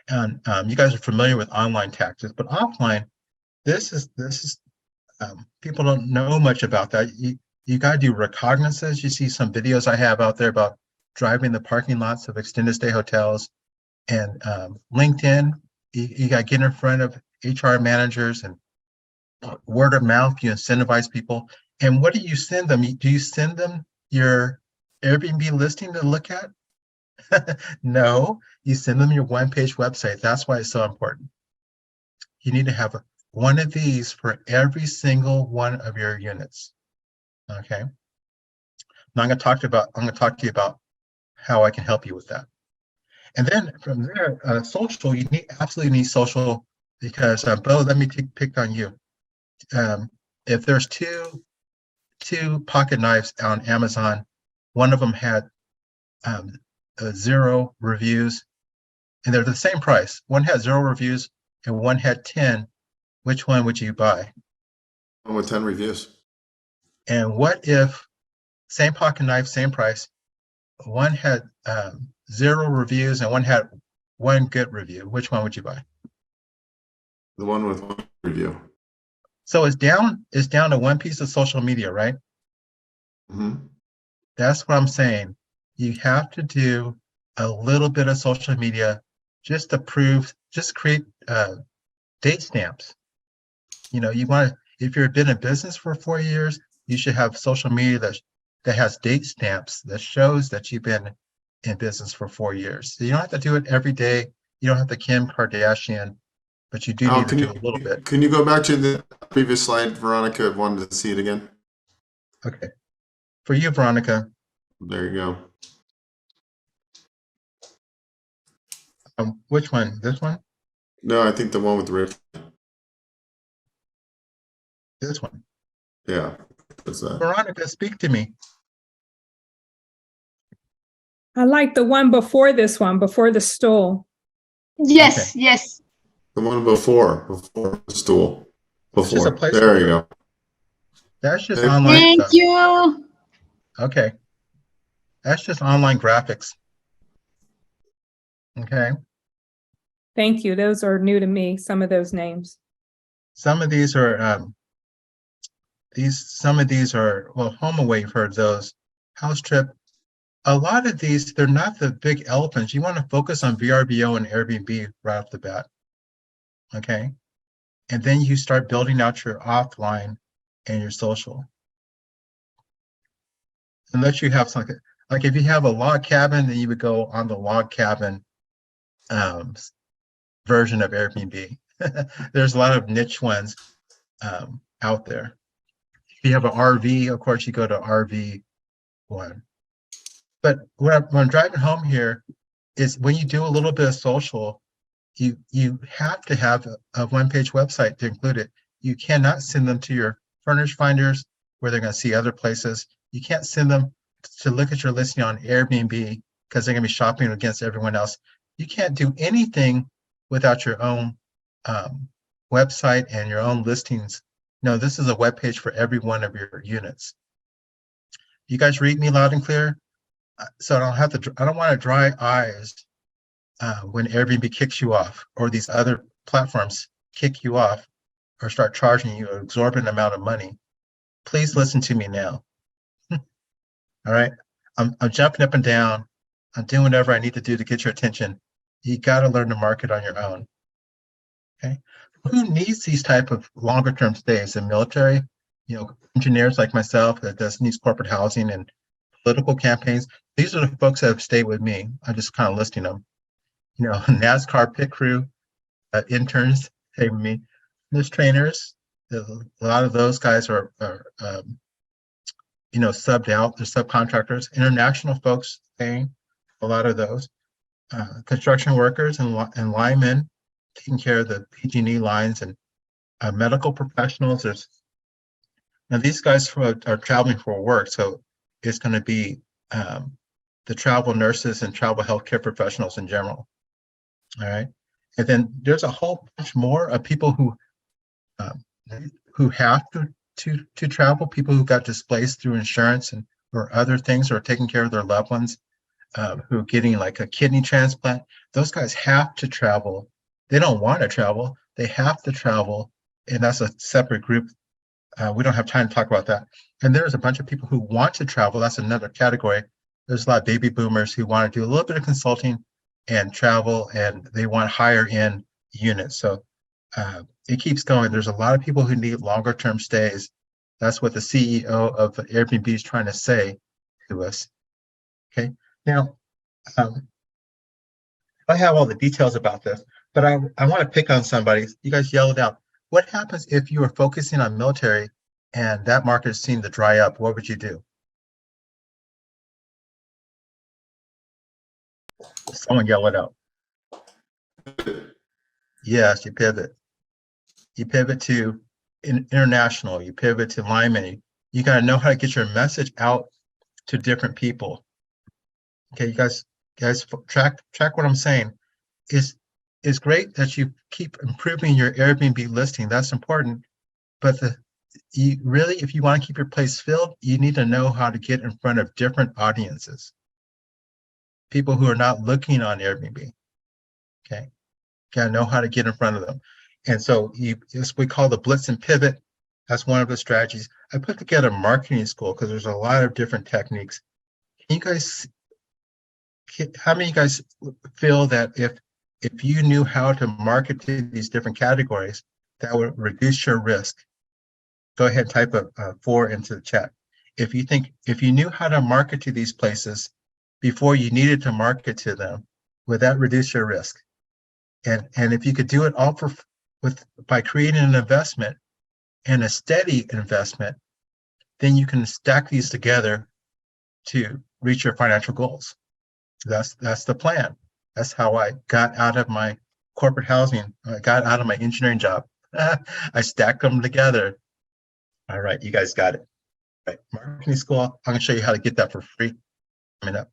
And you guys are familiar with online tactics, but offline, this is people don't know much about that. You got to do recognizances. You see some videos I have out there about driving the parking lots of extended stay hotels, and LinkedIn. You got to get in front of HR managers, and word of mouth. You incentivize people. And what do you send them? Do you send them your Airbnb listing to look at? No, you send them your one-page website. That's why it's so important. You need to have one of these for every single one of your units. Okay. Now I'm going to talk to you about how I can help you with that. And then from there, social. You absolutely need social, because Bo, let me pick on you. If there's two pocket knives on Amazon, one of them had 0 reviews, and they're the same price. One had 0 reviews and one had 10. Which one would you buy? One with 10 reviews. And what if same pocket knife, same price, one had 0 reviews and one had 1 good review? Which one would you buy? The one with 1 review. So it's down to one piece of social media, right? Mm-hmm. That's what I'm saying. You have to do a little bit of social media just to prove, just create date stamps. You know, you want to, if you've been in business for 4 years, you should have social media that has date stamps that shows that you've been in business for 4 years. So you don't have to do it every day. You don't have to Kim Kardashian, but you do need to do a little bit. Can you go back to the previous slide, Veronica? I wanted to see it again. Okay. For you, Veronica. There you go. Which one? This one? No, I think the one with the red. This one. Yeah, that's that. Veronica, speak to me. I like the one before this one, before the stool. Yes, Okay. yes. The one before the stool. It's just a Before. placeholder. There you go. That's just Thank online Thank stuff. you. Okay. That's just online graphics. Okay. Thank you. Those are new to me, some of those names. Some of these are well, HomeAway, you've heard those. House Trip. A lot of these, they're not the big elephants. You want to focus on VRBO and Airbnb right off the bat. Okay. And then you start building out your offline and your social. Unless you have something, like if you have a log cabin, then you would go on the log cabin version of Airbnb. There's a lot of niche ones out there. If you have an RV, of course, you go to RV one. But when I'm driving home here is when you do a little bit of social, you have to have a one-page website to include it. You cannot send them to your Furnish Finders where they're going to see other places. You can't send them to look at your listing on Airbnb because they're going to be shopping against everyone else. You can't do anything without your own website and your own listings. No, this is a web page for every one of your units. You guys read me loud and clear? So I don't want to dry eyes when Airbnb kicks you off or these other platforms kick you off or start charging you an exorbitant amount of money. Please listen to me now. All right. I'm jumping up and down. I'm doing whatever I need to do to get your attention. You got to learn to market on your own. Okay. Who needs these type of longer term stays? In military, engineers like myself that does needs corporate housing and political campaigns. These are the folks that have stayed with me. I'm just kind of listing them. NASCAR pit crew, interns stay with me. There's trainers. A lot of those guys are subbed out. They're subcontractors. International folks staying. A lot of those. Construction workers and linemen taking care of the PG&E lines, and medical professionals. Now these guys are traveling for work, so it's going to be the travel nurses and travel healthcare professionals in general. All right, and then there's a whole bunch more of people who have to travel. People who got displaced through insurance or other things, or taking care of their loved ones, who are getting like a kidney transplant. Those guys have to travel. They don't want to travel. They have to travel, and that's a separate group. We don't have time to talk about that. And there's a bunch of people who want to travel. That's another category. There's a lot of baby boomers who want to do a little bit of consulting and travel, and they want higher end units. So it keeps going. There's a lot of people who need longer term stays. That's what the CEO of Airbnb is trying to say to us. Okay. Now, I have all the details about this, but I want to pick on somebody. You guys yelled out. What happens if you are focusing on military and that market seemed to dry up? What would you do? Someone yell it out. Yes, you pivot. You pivot to international. You pivot to lineman. You got to know how to get your message out to different people. Okay, you guys track what I'm saying. It's great that you keep improving your Airbnb listing. That's important. But if you want to keep your place filled, you need to know how to get in front of different audiences. People who are not looking on Airbnb. Okay. Got to know how to get in front of them. And so we call the blitz and pivot. That's one of the strategies. I put together a marketing school because there's a lot of different techniques. How many of you guys feel that if you knew how to market to these different categories, that would reduce your risk? Go ahead and type a 4 into the chat. If you knew how to market to these places before you needed to market to them, would that reduce your risk? And if you could do it all by creating an investment and a steady investment, then you can stack these together to reach your financial goals. That's the plan. That's how I got out of my corporate housing. I got out of my engineering job. I stacked them together. All right, you guys got it. All right, marketing school. I'm going to show you how to get that for free coming up.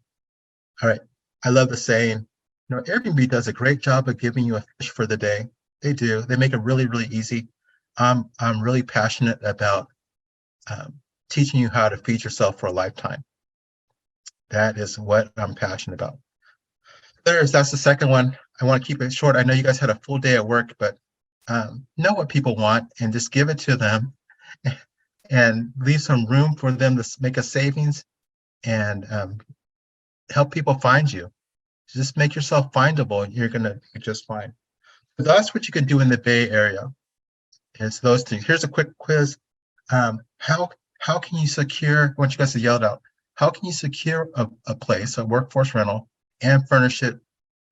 All right, I love the saying. Airbnb does a great job of giving you a fish for the day. They do. They make it really, really easy. I'm really passionate about teaching you how to feed yourself for a lifetime. That is what I'm passionate about. That's the second one. I want to keep it short. I know you guys had a full day at work, but know what people want and just give it to them and leave some room for them to make a savings and help people find you. Just make yourself findable. You're going to be just fine. But that's what you can do in the Bay Area. It's those things. Here's a quick quiz. How can you secure, I want you guys to yell it out, how can you secure a place, a workforce rental, and furnish it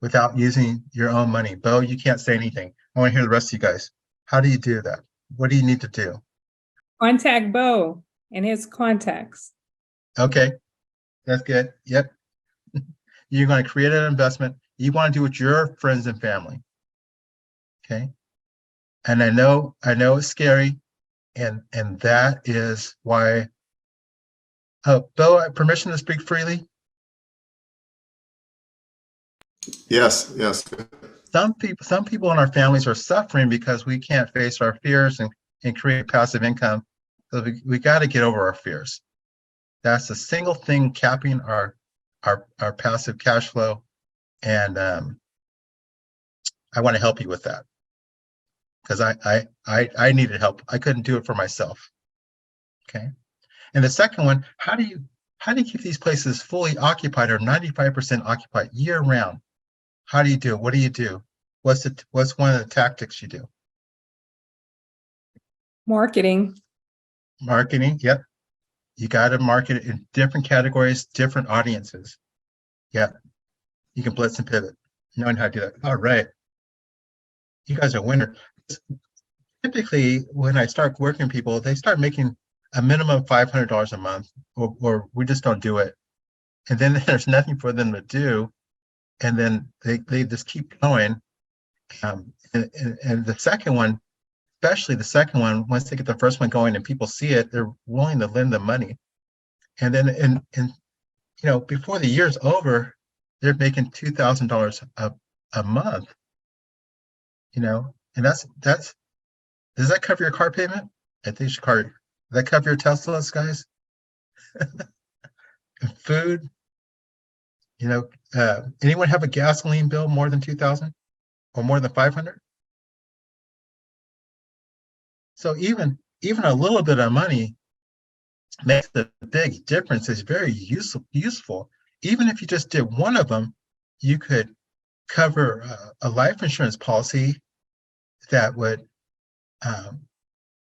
without using your own money? Bo, you can't say anything. I want to hear the rest of you guys. How do you do that? What do you need to do? Contact Bo and his contacts. Okay, that's good. Yep. You're going to create an investment. You want to do it with your friends and family. Okay. And I know it's scary, and that is why. Bo, permission to speak freely? Yes. Some people in our families are suffering because we can't face our fears and create passive income. So we got to get over our fears. That's the single thing capping our passive cash flow, and I want to help you with that because I needed help. I couldn't do it for myself. Okay. And the second one, how do how do you keep these places fully occupied or 95% occupied year round? How do you do it? What do you do? What's one of the tactics you do? Marketing. Marketing. Yep. You got to market it in different categories, different audiences. Yeah. You can blitz and pivot. Knowing how to do that. All right. You guys are winners. Typically, when I start working with people, they start making a minimum of $500 a month, or we just don't do it. And then there's nothing for them to do. And then they just keep going. And the second one, especially the second one, once they get the first one going and people see it, they're willing to lend them money. And then, before the year's over, they're making $2,000 a month. And that's does that cover your car payment? I think your car. Does that cover your Teslas, guys? And food. Anyone have a gasoline bill more than 2,000 or more than 500? So even a little bit of money makes a big difference. It's very useful. Even if you just did one of them, you could cover a life insurance policy that would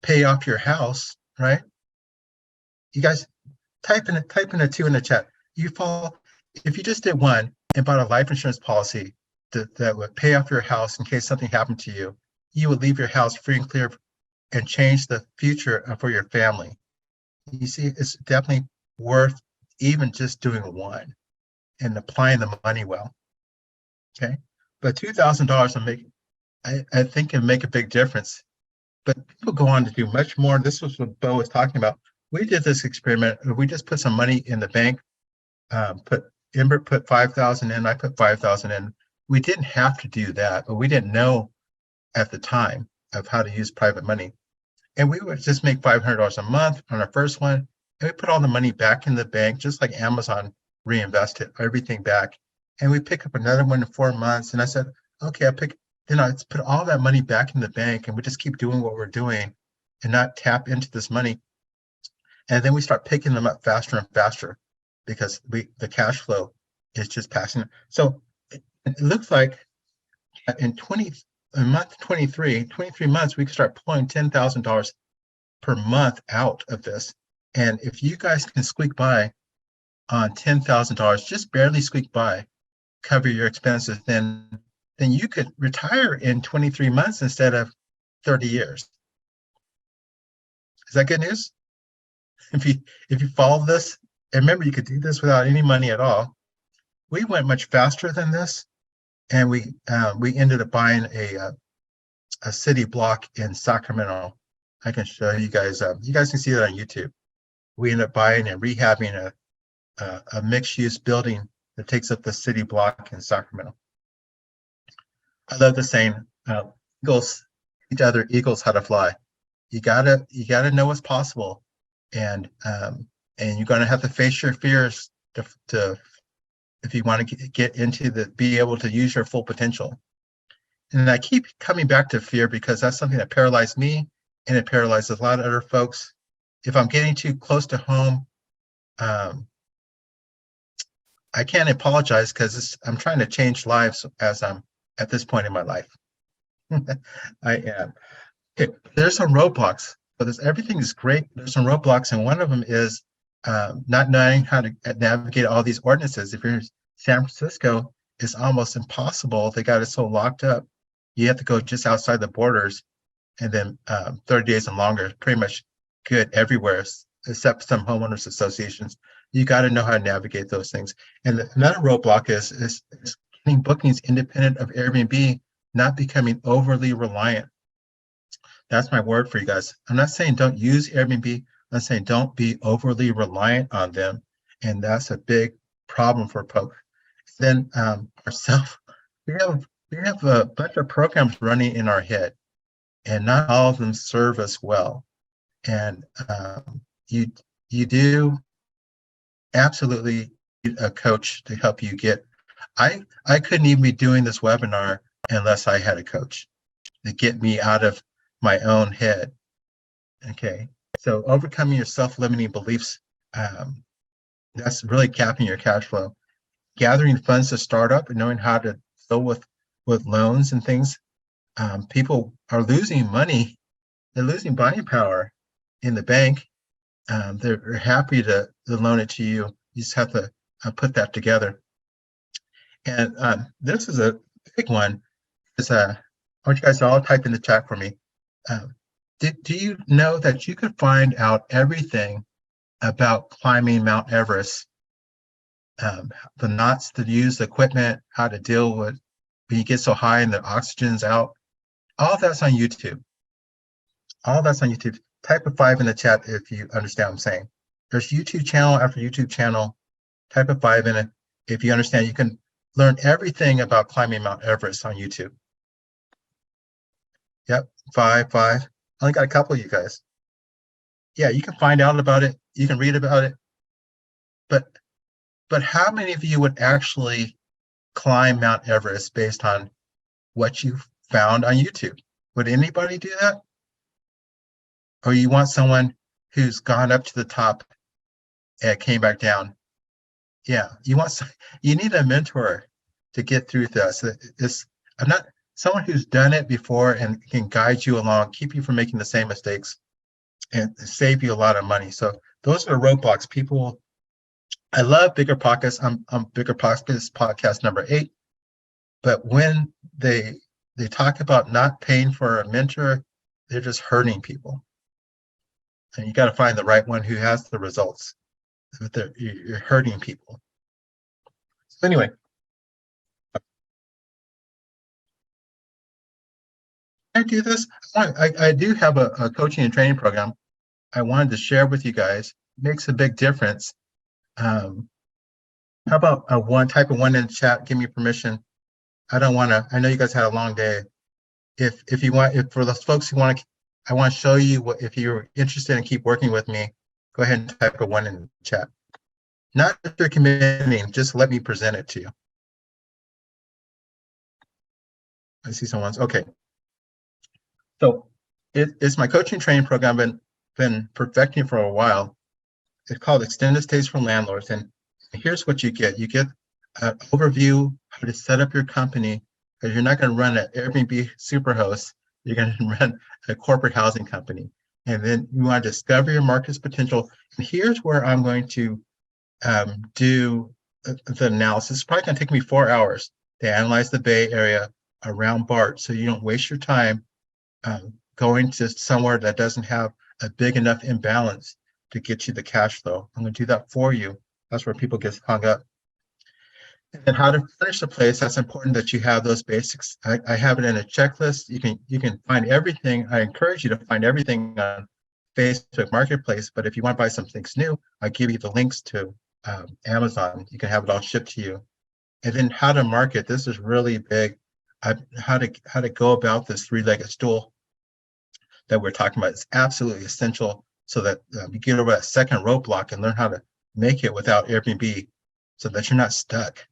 pay off your house, right? You guys type in a 2 in the chat. If you just did one and bought a life insurance policy that would pay off your house in case something happened to you, you would leave your house free and clear and change the future for your family. You see, it's definitely worth even just doing one and applying the money well. Okay, but $2,000 will make, I think, can make a big difference. But people go on to do much more. This was what Bo was talking about. We did this experiment. We just put some money in the bank. Ember put 5,000 in. I put 5,000 in. We didn't have to do that, but we didn't know at the time of how to use private money. And we would just make $500 a month on our first one, and we put all the money back in the bank, just like Amazon reinvested everything back. And we pick up another one in 4 months. And I said, okay, let's put all that money back in the bank, and we just keep doing what we're doing and not tap into this money. And then we start picking them up faster and faster because the cash flow is just passing. So it looks like in month 23 months, we can start pulling $10,000 per month out of this. And if you guys can squeak by on $10,000, just barely squeak by, cover your expenses, then you could retire in 23 months instead of 30 years. Is that good news? If you follow this, and remember, you could do this without any money at all. We went much faster than this, and we ended up buying a city block in Sacramento. I can show you guys. You guys can see that on YouTube. We ended up buying and rehabbing a mixed-use building that takes up the city block in Sacramento. I love the saying, eagles teach other eagles how to fly. You gotta know what's possible, and you're gonna have to face your fears to if you want to get into be able to use your full potential. And I keep coming back to fear because that's something that paralyzed me, and it paralyzes a lot of other folks. If I'm getting too close to home, I can't apologize because I'm trying to change lives as I'm at this point in my life. I am. Okay, there's some roadblocks. So everything is great. There's some roadblocks, and one of them is not knowing how to navigate all these ordinances. If you're in San Francisco, it's almost impossible. They got it so locked up. You have to go just outside the borders, and then 30 days and longer, pretty much good everywhere, except some homeowners associations. You got to know how to navigate those things. And another roadblock is getting bookings independent of Airbnb, not becoming overly reliant. That's my word for you guys. I'm not saying don't use Airbnb. I'm saying don't be overly reliant on them. And that's a big problem for folks. Then ourselves, we have a bunch of programs running in our head, and not all of them serve us well. And you do absolutely need a coach to help you get. I couldn't even be doing this webinar unless I had a coach to get me out of my own head. Okay, so overcoming your self-limiting beliefs That's really capping your cash flow. Gathering funds to start up and knowing how to deal with loans and things. People are losing money. They're losing buying power in the bank. They're happy to loan it to you. You just have to put that together. And this is a big one. I want you guys to all type in the chat for me. Do you know that you could find out everything about climbing Mount Everest? The knots to use, the equipment, how to deal with when you get so high and the oxygen's out. All that's on YouTube. All that's on YouTube. Type a 5 in the chat if you understand what I'm saying. There's YouTube channel after YouTube channel. Type a 5 in it. If you understand, you can learn everything about climbing Mount Everest on YouTube. Yep, 5. I only got a couple of you guys. Yeah, you can find out about it. You can read about it. But how many of you would actually climb Mount Everest based on what you found on YouTube? Would anybody do that? Or you want someone who's gone up to the top and came back down? Yeah, you need a mentor to get through this. I'm not someone who's done it before and can guide you along, keep you from making the same mistakes, and save you a lot of money. So those are roadblocks. People, I love Bigger Pockets. I'm Bigger Pockets podcast number 8. But when they talk about not paying for a mentor, they're just hurting people. And you got to find the right one who has the results. You're hurting people. So anyway, I do this. I do have a coaching and training program I wanted to share with you guys. It makes a big difference. How about type of 1 in the chat? Give me permission. I know you guys had a long day. If for those folks who want to, I want to show you if you're interested in keep working with me, go ahead and type a 1 in the chat. Not if you're committing, just let me present it to you. I see someone's, okay. So it's my coaching training program. I've been perfecting for a while. It's called Extended Stays for Landlords. And here's what you get. You get an overview how to set up your company, because you're not going to run an Airbnb superhost. You're going to run a corporate housing company. And then you want to discover your market's potential. And here's where I'm going to do the analysis. It's probably going to take me 4 hours to analyze the Bay Area around BART, so you don't waste your time going to somewhere that doesn't have a big enough imbalance to get you the cash flow. I'm going to do that for you. That's where people get hung up. And then how to furnish the place. That's important that you have those basics. I have it in a checklist. You can find everything. I encourage you to find everything on Facebook Marketplace. But if you want to buy some things new, I give you the links to Amazon. You can have it all shipped to you. And then how to market. This is really big. How to go about this 3-legged stool that we're talking about. It's absolutely essential so that you get over that second roadblock and learn how to make it without Airbnb, so that you're not stuck.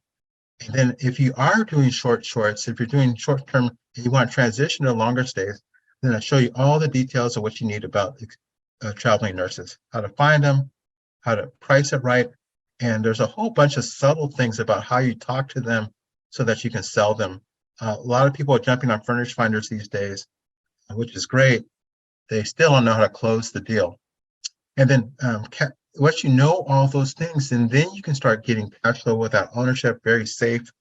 And then if you are doing shorts, if you're doing short-term and you want to transition to longer stays, then I'll show you all the details of what you need about traveling nurses, how to find them, how to price it right. And there's a whole bunch of subtle things about how you talk to them so that you can sell them. A lot of people are jumping on Furnish Finders these days, which is great. They still don't know how to close the deal. And then once you know all those things, and then you can start getting cash flow without ownership, very safe.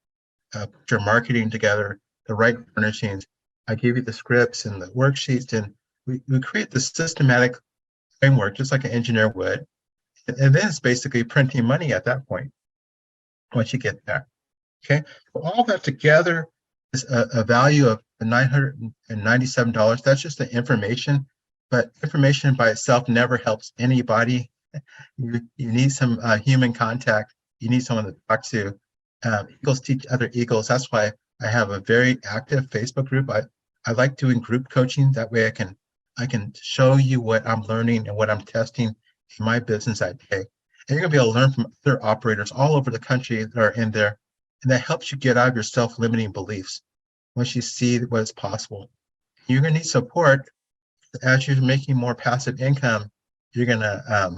Put your marketing together, the right furnishings. I give you the scripts and the worksheets, and we create the systematic framework just like an engineer would. And then it's basically printing money at that point once you get there. Okay, so all that together is a value of $997. That's just the information, but information by itself never helps anybody. You need some human contact. You need someone to talk to. Eagles teach other eagles. That's why I have a very active Facebook group. I like doing group coaching. That way I can show you what I'm learning and what I'm testing in my business that day. And you're gonna be able to learn from other operators all over the country that are in there. And that helps you get out of your self-limiting beliefs once you see what is possible. You're gonna need support as you're making more passive income. You're gonna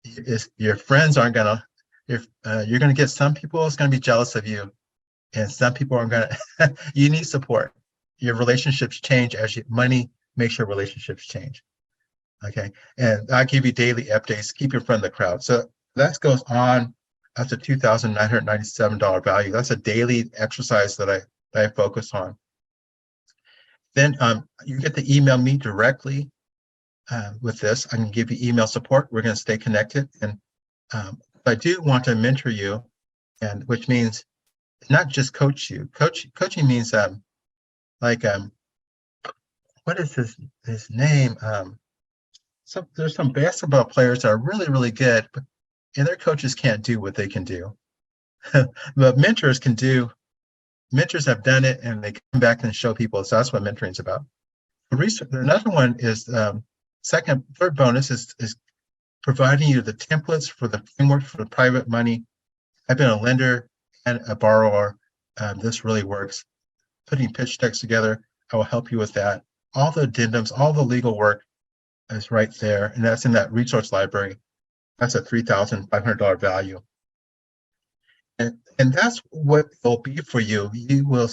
is your friends aren't gonna, you're gonna get some people that's gonna be jealous of you, and some people are gonna, you need support. Your relationships change as money makes your relationships change. Okay, and I give you daily updates. Keep your friend in the crowd. So that goes on up to $2,997 value. That's a daily exercise that I focus on. Then you get to email me directly with this. I can give you email support. We're going to stay connected, and I do want to mentor you, and which means not just coach you. Coaching means what is his name? There's some basketball players that are really, really good, and their coaches can't do what they can do. But mentors can do. Mentors have done it, and they come back and show people. So that's what mentoring is about. Another one is third bonus is providing you the templates for the framework for the private money. I've been a lender and a borrower. This really works. Putting pitch decks together, I will help you with that. All the addendums, all the legal work is right there, and that's in that resource library. That's a $3,500 value. And that's what it'll be for you. You will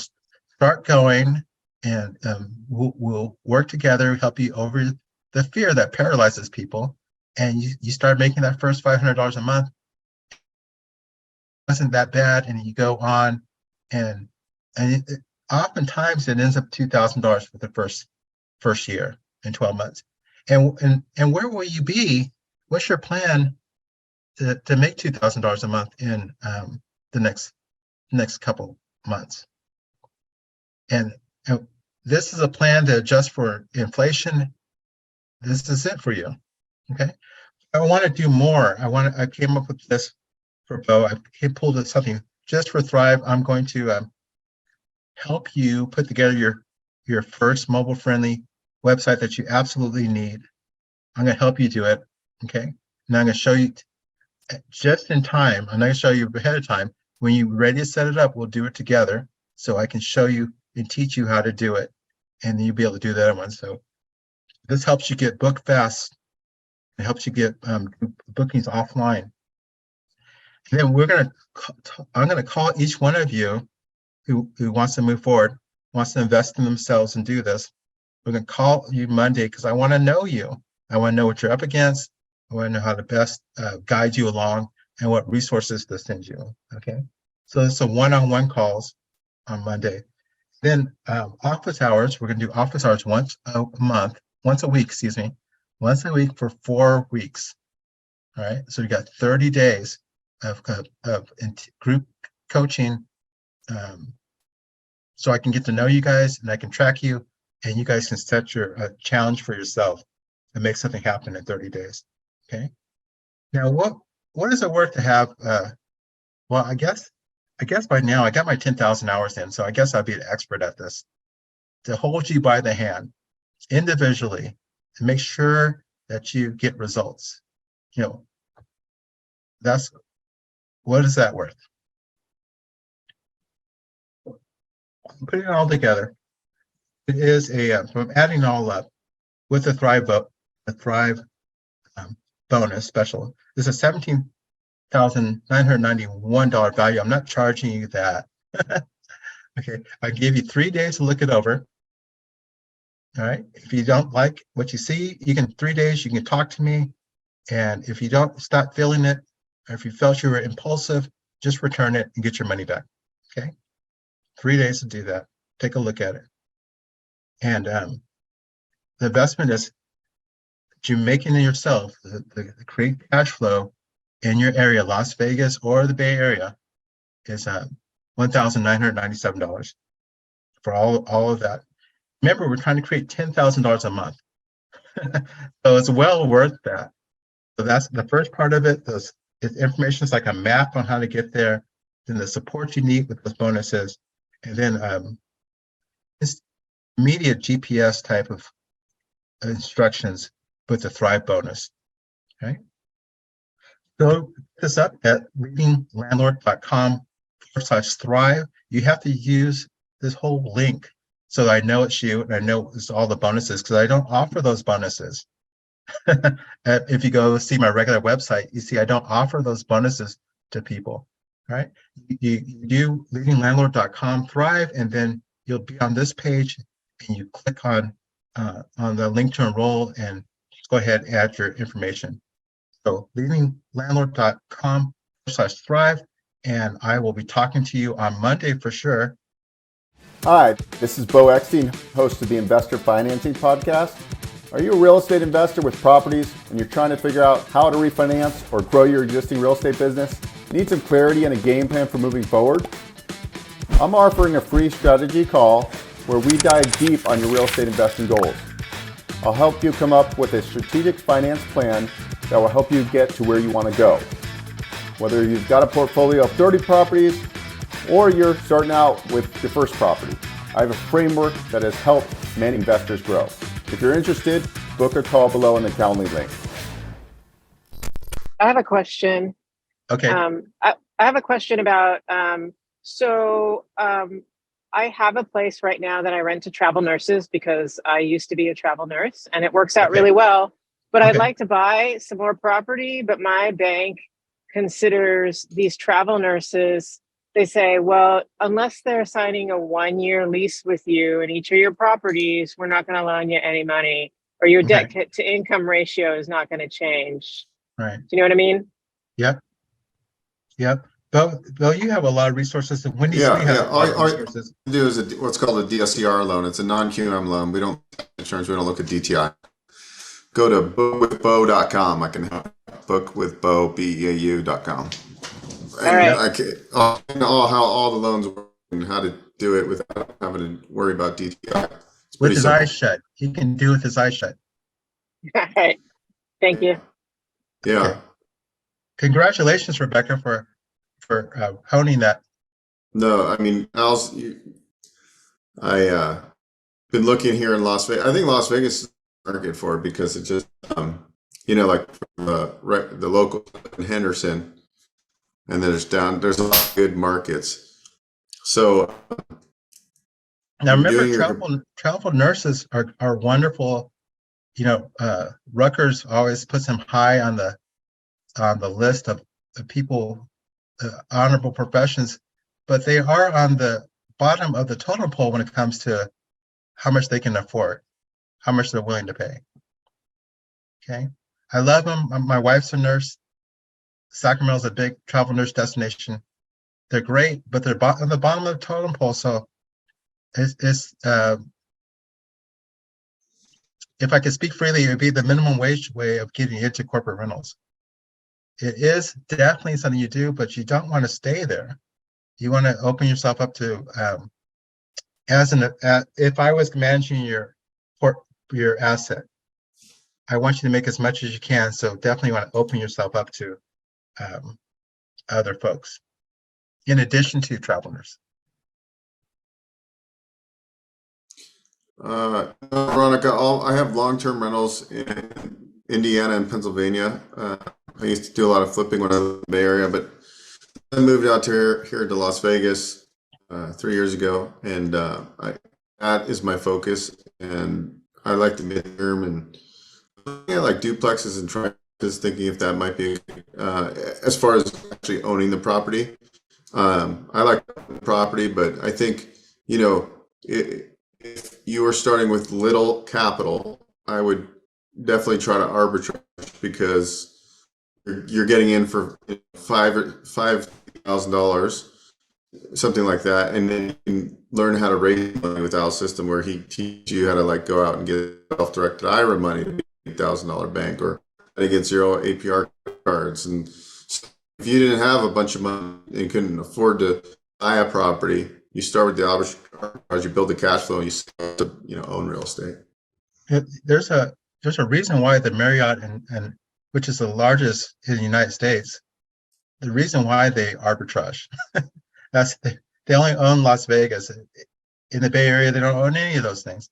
start going, and we'll work together, help you over the fear that paralyzes people, and you start making that first $500 a month. It wasn't that bad, and you go on, and oftentimes it ends up $2,000 for the first year in 12 months. And where will you be? What's your plan to make $2,000 a month in the next couple months? And this is a plan to adjust for inflation. This is it for you. Okay. I want to do more. I came up with this for Bo. I pulled something just for Thrive. I'm going to help you put together your first mobile friendly website that you absolutely need. I'm going to help you do it. Okay. And I'm going to show you just in time. I'm not going to show you ahead of time. When you're ready to set it up, we'll do it together. So I can show you and teach you how to do it. And then you'll be able to do that one. So this helps you get booked fast. It helps you get bookings offline. And then I'm going to call each one of you who wants to move forward, wants to invest in themselves and do this. We're going to call you Monday because I want to know you. I want to know what you're up against. I want to know how to best guide you along and what resources to send you. Okay. So it's a one-on-one calls on Monday. Then office hours, we're going to do office hours once a week for 4 weeks. All right. So you got 30 days of group coaching. So I can get to know you guys and I can track you, and you guys can set your challenge for yourself and make something happen in 30 days. Okay. Now, what is it worth to have? Well, I guess by now I got my 10,000 hours in, so I guess I'll be an expert at this. To hold you by the hand individually to make sure that you get results. What is that worth? Putting it all together, it is from adding it all up with the Thrive bonus special. This is $17,991 value. I'm not charging you that. Okay, I gave you 3 days to look it over. All right. If you don't like what you see, 3 days, you can talk to me. And if you don't stop feeling it, or if you felt you were impulsive, just return it and get your money back. Okay. 3 days to do that. Take a look at it. And the investment is you making it yourself, the create cash flow in your area, Las Vegas or the Bay Area, is $1,997 for all of that. Remember, we're trying to create $10,000 a month. So it's well worth that. So that's the first part of it. Information is like a map on how to get there. Then the support you need with those bonuses. And then it's immediate GPS type of instructions with the Thrive bonus. Okay. So look this up at leadinglandlord.com/thrive. You have to use this whole link so that I know it's you and I know it's all the bonuses, because I don't offer those bonuses. If you go see my regular website, you see I don't offer those bonuses to people, right? You do leadinglandlord.com thrive, and then you'll be on this page, and you click on the link to enroll, and go ahead and add your information. So leadinglandlord.com/thrive, and I will be talking to you on Monday for sure. Hi, this is Bo Eckstein, host of the Investor Financing Podcast. Are you a real estate investor with properties and you're trying to figure out how to refinance or grow your existing real estate business? Need some clarity and a game plan for moving forward? I'm offering a free strategy call where we dive deep on your real estate investing goals. I'll help you come up with a strategic finance plan that will help you get to where you want to go. Whether you've got a portfolio of 30 properties or you're starting out with your first property, I have a framework that has helped many investors grow. If you're interested, book a call below in the Calendly link. I have a question. Okay. I have a question about, I have a place right now that I rent to travel nurses because I used to be a travel nurse and it works out Okay. really well, but I'd Okay. like to buy some more property, but my bank considers these travel nurses, they say, well, unless they're signing a 1-year lease with you in each of your properties, we're not going to loan you any money, or your Okay. debt to income ratio is not going to change. Right. Do you know what I mean? Yep. Bill, you have a lot of resources, and Wendy Yeah, Sweet has yeah. a lot of All resources. we do is what's called a DSCR loan. It's a non-QM loan. We don't insurance. We don't look at DTI. Go to bookwithbo.com. I can help. Bookwithbo, BEAU.com. And All right. I know how all the loans work and how to do it without having to worry about DTI. It's With pretty his simple. eyes shut. He can do with his eyes shut. All right. Thank you. Yeah. Okay. Congratulations, Rebecca, for honing that. No, I mean, been looking here in Las Vegas. I think Las Vegas is the market for it because it just, like the local in Henderson, and there's a lot of good markets. So Now, remember, doing travel nurses are wonderful. Rutgers always puts them high on the list of the people, honorable professions, but they are on the bottom of the totem pole when it comes to how much they can afford, how much they're willing to pay. Okay, I love them. My wife's a nurse. Sacramento's a big travel nurse destination. They're great, but they're on the bottom of the totem pole. So it's if I could speak freely, it would be the minimum wage way of getting into corporate rentals. It is definitely something you do, but you don't want to stay there. You want to open yourself up to, if I was managing your asset, I want you to make as much as you can. So definitely want to open yourself up to other folks, in addition to travelers. Veronica, I have long-term rentals in Indiana and Pennsylvania. I used to do a lot of flipping when I was in the Bay Area, but I moved out here to Las Vegas 3 years ago, and that is my focus. And I like the midterm and like duplexes and triplexes, thinking if that might be as far as actually owning the property. I like the property, but I think if you were starting with little capital, I would definitely try to arbitrage, because you're getting in for $5,000, something like that, and then you can learn how to raise money with Al's system, where he teaches you how to go out and get self-directed IRA money to be $8,000 bank, or how to get 0 APR cards. And if you didn't have a bunch of money and couldn't afford to buy a property, you start with the arbitrage, you build the cash flow, and you start to own real estate. There's a reason why the Marriott and which is the largest in the United States, the reason why they arbitrage. They only own Las Vegas. In the Bay Area, they don't own any of those things.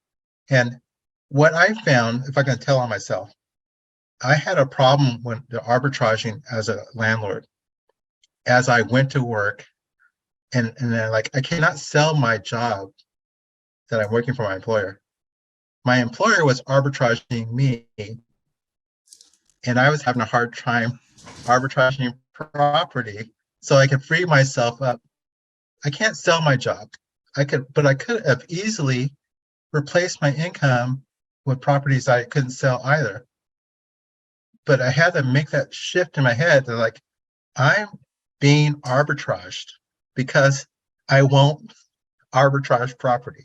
And what I found, if I can tell on myself, I had a problem when the arbitraging as a landlord. As I went to work, and then I cannot sell my job that I'm working for my employer. My employer was arbitraging me and I was having a hard time arbitraging property so I could free myself up. I can't sell my job. But I could have easily replaced my income with properties I couldn't sell either. But I had to make that shift in my head to like, I'm being arbitraged because I won't arbitrage property.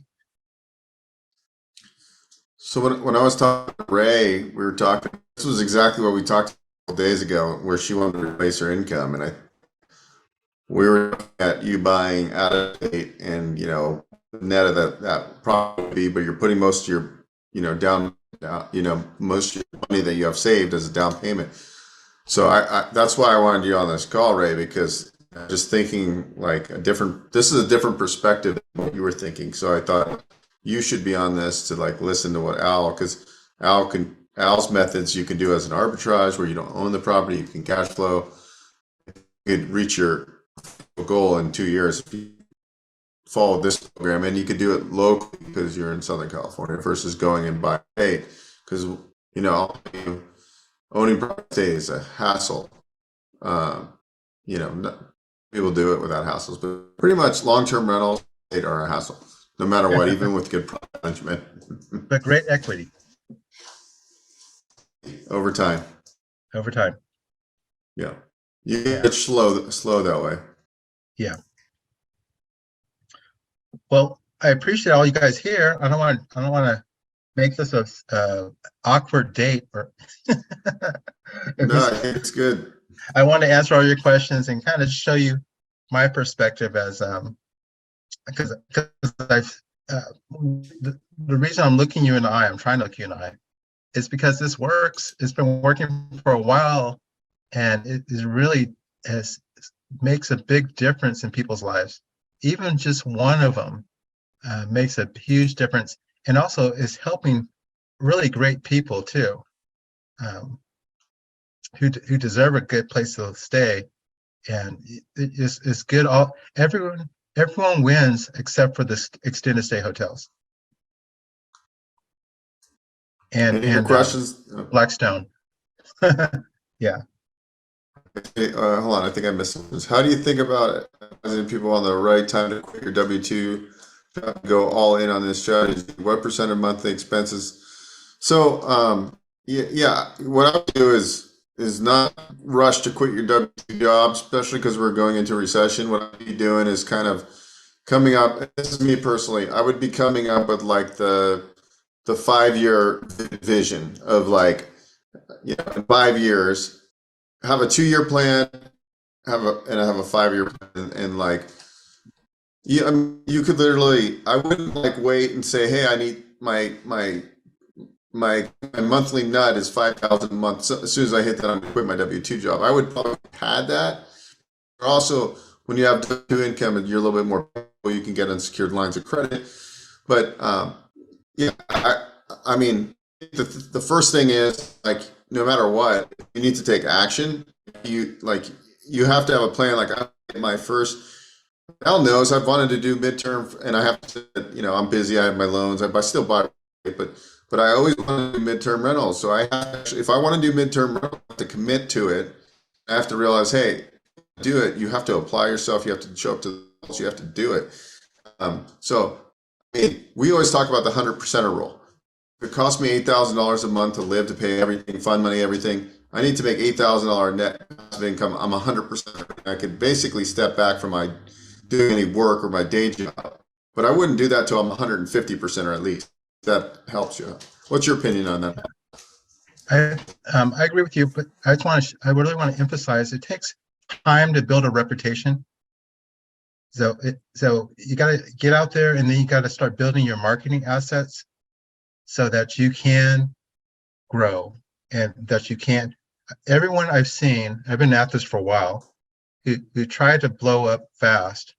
So when I was talking to Ray, we were talking, this was exactly what we talked a couple days ago, where she wanted to replace her income. And we were looking at you buying out of state and, you know, net of that property, but you're putting most of your, you know, most of your money that you have saved as a down payment. So that's why I wanted you on this call, Ray, because I'm just thinking like this is a different perspective than what you were thinking. So I thought you should be on this to like listen to what because Al's methods you can do as an arbitrage where you don't own the property, you can cash flow, you could reach your goal in 2 years if you follow this program, and you could do it locally because you're in Southern California versus going and buy because you know owning property is a hassle. You know, people do it without hassles, but pretty much long-term rentals are a hassle, no matter what, even with good property management. But great equity over time. Yeah, you get slow that way. Yeah. Well, I appreciate all you guys here. I don't want to make this a awkward date or. No, it's good. I want to answer all your questions and kind of show you my perspective as because I've the reason I'm looking you in the eye, I'm trying to look you in the eye, is because this works. It's been working for a while, and it is really makes a big difference in people's lives. Even just one of them makes a huge difference, and also is helping really great people too, who deserve a good place to stay. And it's good. Everyone wins except for the extended stay hotels. And questions? Blackstone. Yeah. Hold on, I think I missed this. How do you think about advising people on the right time to quit your W-2, go all in on this strategy? What % of monthly expenses? So, yeah, what I would do is not rush to quit your W-2 job, especially because we're going into recession. What I'd be doing is kind of coming up, this is me personally, I would be coming up with like the 5-year vision of like, you know, in 5 years, have a 2-year plan, have a 5-year plan, and like, you could literally, I wouldn't like wait and say, hey, I need my monthly nut is $5,000 a month. So as soon as I hit that, I'm gonna quit my W-2 job. I would probably pad that. Also, when you have W-2 income and you're a little bit more, you can get unsecured lines of credit. But yeah, I mean, the first thing is like, no matter what, you need to take action. You have to have a plan. Like my first, Al knows I've wanted to do midterm, and I have to, you know, I'm busy. I have my loans. I still buy, but I always want to do midterm rentals. So if I want to do midterm rentals, I have to commit to it. I have to realize, hey, do it. You have to apply yourself. You have to show up to the goals. You have to do it. So I mean, we always talk about the 100% rule. If it costs me $8,000 a month to live, to pay everything, fund money, everything, I need to make $8,000 net passive income. I'm 100%. I could basically step back from my doing any work or my day job, but I wouldn't do that till I'm 150% or at least. That helps you. What's your opinion on that? I agree with you, but I really want to emphasize it takes time to build a reputation. So you got to get out there, and then you got to start building your marketing assets so that you can grow and that you can. Everyone I've seen, I've been at this for a while, who tried to blow up fast,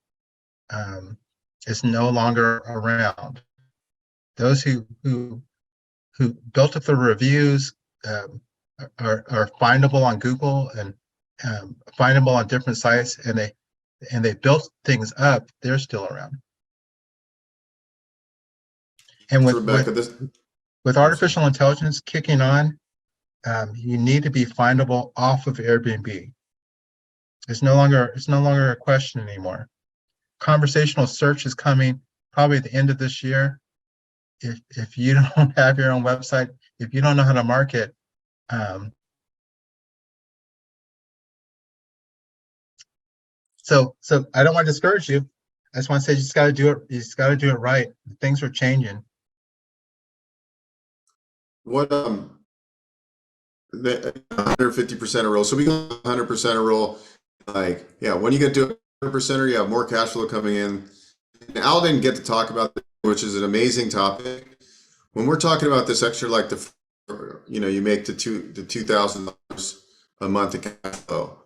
is no longer around. Those who built up the reviews are findable on Google and findable on different sites, and they built things up. They're still around. And with artificial intelligence kicking on, you need to be findable off of Airbnb. It's no longer a question anymore. Conversational search is coming probably at the end of this year. If you don't have your own website, if you don't know how to market, so I don't want to discourage you. I just want to say you just got to do it. You just got to do it right. Things are changing. What the 150% rule. So we go 100% rule. Like, yeah, when you get to 100%, you have more cash flow coming in. And Al didn't get to talk about this, which is an amazing topic. When we're talking about this extra, like you make the $2,000 a month in cash flow.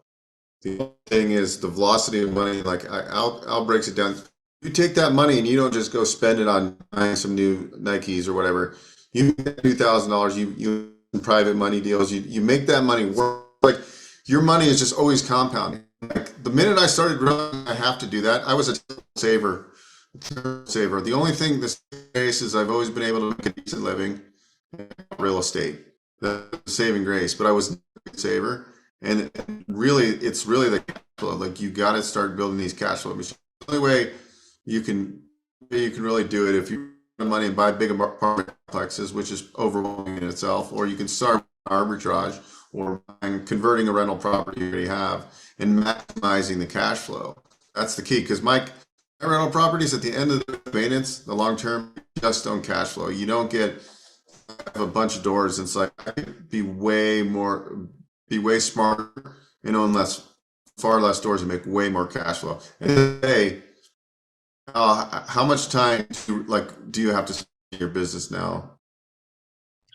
The thing is the velocity of money. Like Al breaks it down. You take that money and you don't just go spend it on buying some new Nikes or whatever. You make $2,000. You private money deals. You make that money work. Like your money is just always compounding. Like the minute I started realizing I have to do that, I was a saver. The only thing this case is I've always been able to make a decent living in real estate. The saving grace, but I was a saver. And really, it's really the cash flow. Like you got to start building these cash flow machines. The only way you can really do it if you have money and buy big apartment complexes, which is overwhelming in itself, or you can start arbitrage or converting a rental property you already have and maximizing the cash flow. That's the key. Because my rental properties at the end of the maintenance, the long term, just don't cash flow. You don't get a bunch of doors. It's like I could be way smarter and own far less doors and make way more cash flow. And today, how much time do you have to spend in your business now?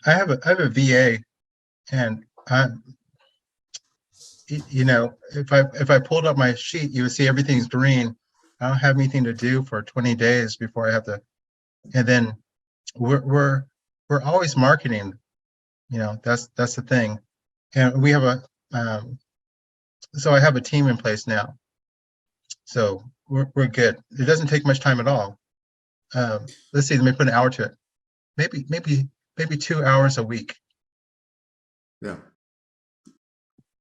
I have a VA, and if I pulled up my sheet, you would see everything's green. I don't have anything to do for 20 days before I have to, and then we're always marketing. That's the thing. And we have so I have a team in place now. So we're good. It doesn't take much time at all. Let's see, let me put an hour to it. Maybe 2 hours a week. Yeah.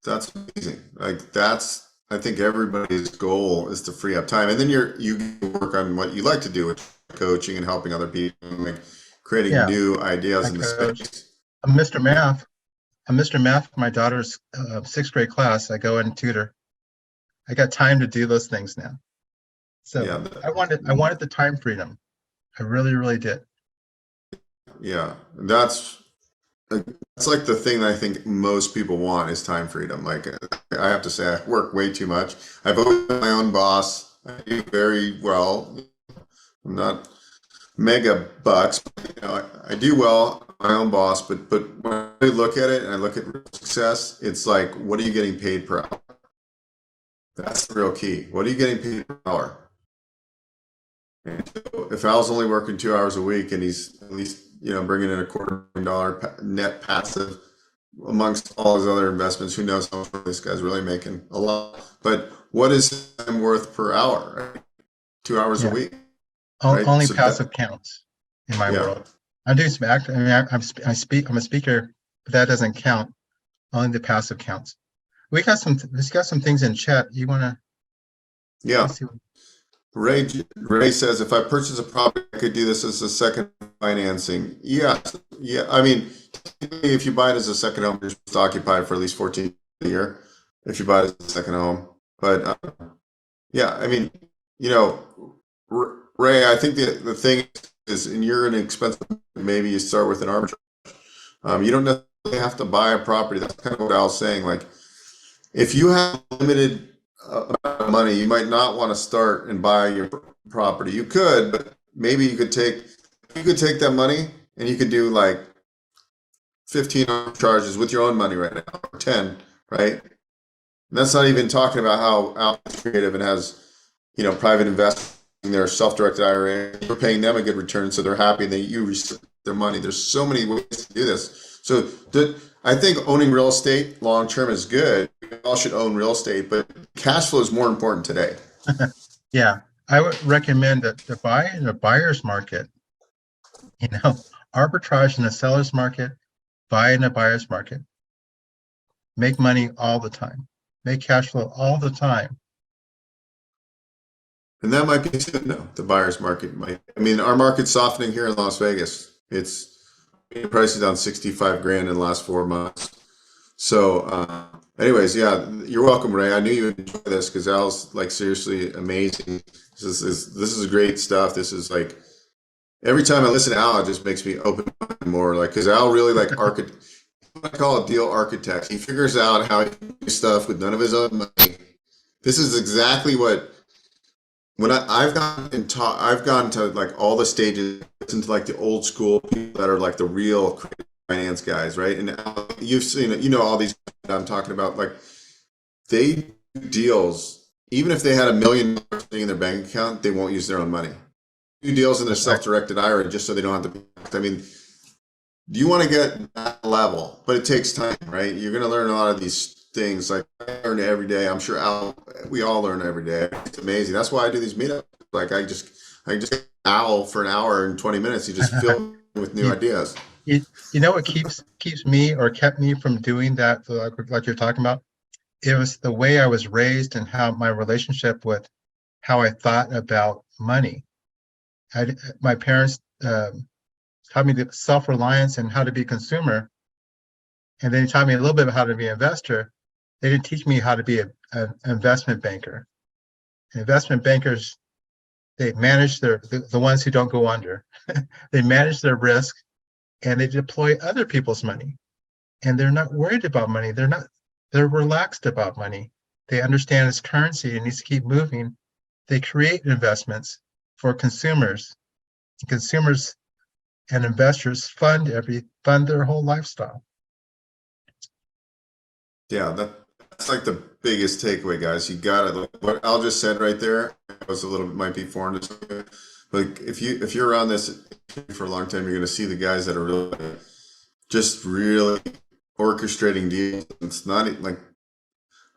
That's amazing. I think everybody's goal is to free up time. And then you work on what you like to do with coaching and helping other people, like creating new ideas in the space. I'm Mr. Math for my daughter's 6th grade class. I go and tutor. I got time to do those things now. So yeah, I wanted the time freedom. I really, really did. Yeah, that's like the thing that I think most people want is time freedom. Like I have to say, I work way too much. I've always been my own boss. I do very well. I'm not mega bucks, but, I do well. My own boss, but when I look at it and I look at success, it's like, what are you getting paid per hour? That's the real key. What are you getting paid per hour? And if Al's only working 2 hours a week and he's at least bringing in $250,000 net passive amongst all his other investments, who knows how much this guy's really making? A lot. But what is time worth per hour? Right? 2 hours a week. Right? Only passive counts in my world. I'm doing some acting. I'm a speaker, but that doesn't count. Only the passive counts. We got some things in chat. You want to? Yeah. Ray says, if I purchase a property, I could do this as a second financing. Yeah. I mean, if you buy it as a second home, you're supposed to occupy it for at least 14 a year. If you buy it as a second home, but I mean, Ray, I think the thing is, and you're an expensive, maybe you start with an arbitrage. You don't necessarily have to buy a property. That's kind of what I was saying. Like, if you have limited amount of money, you might not want to start and buy your property. You could, but maybe you could take that money and you could do like 15 charges with your own money right now, or 10, right? And that's not even talking about how Al's creative and has, private investing, their self-directed IRA. You're paying them a good return, so they're happy that you restrict their money. There's so many ways to do this. So I think owning real estate long term is good. We all should own real estate, but cash flow is more important today. Yeah, I would recommend that to buy in a buyer's market. Arbitrage in the seller's market, buy in a buyer's market. make money all the time, make cash flow all the time. And that might be too, no, the buyer's market might, I mean, our market's softening here in Las Vegas. It's prices down 65 grand in the last 4 months. So, anyways, yeah, you're welcome, Ray. I knew you would enjoy this because Al's like seriously amazing. This is great stuff. This is like, every time I listen to Al, it just makes me open more. Like, because Al really like I call it deal architect. He figures out how he can do stuff with none of his own money. This is exactly what, when I've gone to like all the stages, into like the old school people that are like the real finance guys, right? And you've seen it, you know, all these that I'm talking about, like they do deals, even if they had $1 million sitting in their bank account, they won't use their own money. Do deals in their self-directed IRA just so they don't have to. I mean, you want to get that level, but it takes time, right? You're going to learn a lot of these things. Like I learn every day. I'm sure we all learn every day. It's amazing. That's why I do these meetups. Like I just get Al for an hour and 20 minutes. You just fill with new ideas. You know what keeps me or kept me from doing that, like you're talking about? It was the way I was raised and how my relationship with how I thought about money. My parents taught me the self-reliance and how to be a consumer. And then he taught me a little bit about how to be an investor. They didn't teach me how to be an investment banker. Investment bankers, they manage the ones who don't go under. They manage their risk and they deploy other people's money. And they're not worried about money. They're relaxed about money. They understand it's currency and needs to keep moving. They create investments for consumers. Consumers and investors fund their whole lifestyle. Yeah, that's like the biggest takeaway, guys. You got it. What Al just said right there was a little bit, might be foreign to some, but if you're around this for a long time, you're going to see the guys that are really orchestrating deals. It's not like,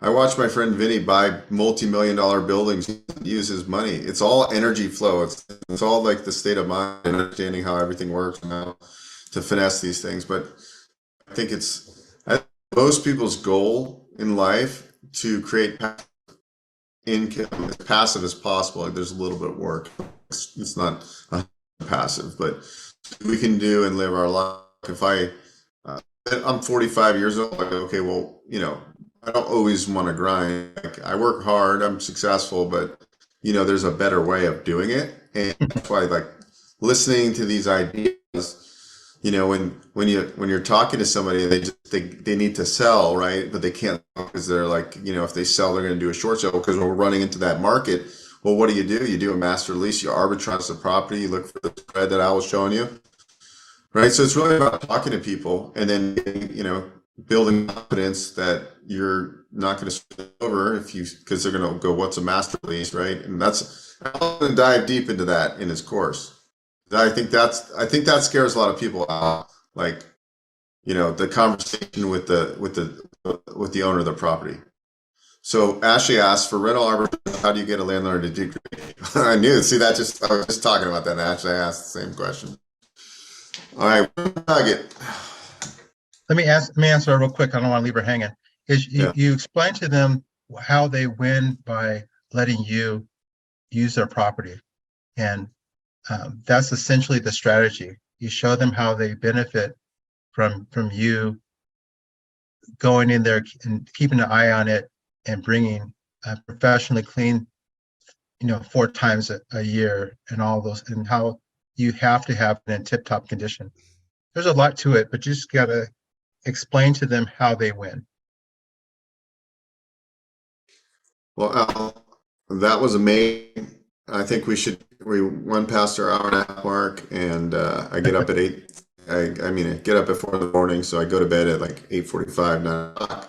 I watched my friend Vinny buy multi-million-dollar buildings, use his money. It's all energy flow. It's all like the state of mind and understanding how everything works and how to finesse these things. But I think most people's goal in life to create income as passive as possible. Like there's a little bit of work. It's not passive, but we can do and live our life. If I'm 45 years old, like, okay, well, you know, I don't always want to grind. Like, I work hard, I'm successful, but you know, there's a better way of doing it. And that's why, like, listening to these ideas, you know, when you're talking to somebody, they need to sell, right? But they can't because they're like, you know, if they sell, they're going to do a short sale because we're running into that market. Well, what do? You do a master lease, you arbitrage the property, you look for the spread that I was showing you, right? So it's really about talking to people and then, you know, building confidence that you're not going to spin over because they're going to go, what's a master lease, right? And I'm going to dive deep into that in his course. I think that scares a lot of people out. Like, you know, the conversation with the owner of the property. So Ashley asked, for rental arbitrage, how do you get a landlord to do great? I knew. See, I was just talking about that. And Ashley asked the same question. All right, nugget. Let me answer real quick. I don't want to leave her hanging. You explain to them how they win by letting you use their property, and that's essentially the strategy. You show them how they benefit from you going in there and keeping an eye on it and bringing professionally clean, 4 times a year and all those, and how you have to have it in tip-top condition. There's a lot to it, but you just gotta explain to them how they win. Well, Al, that was amazing. I think we went past our hour and a half mark, and I get up at 8. I get up at 4 in the morning, so I go to bed at like 8:45, 9 o'clock.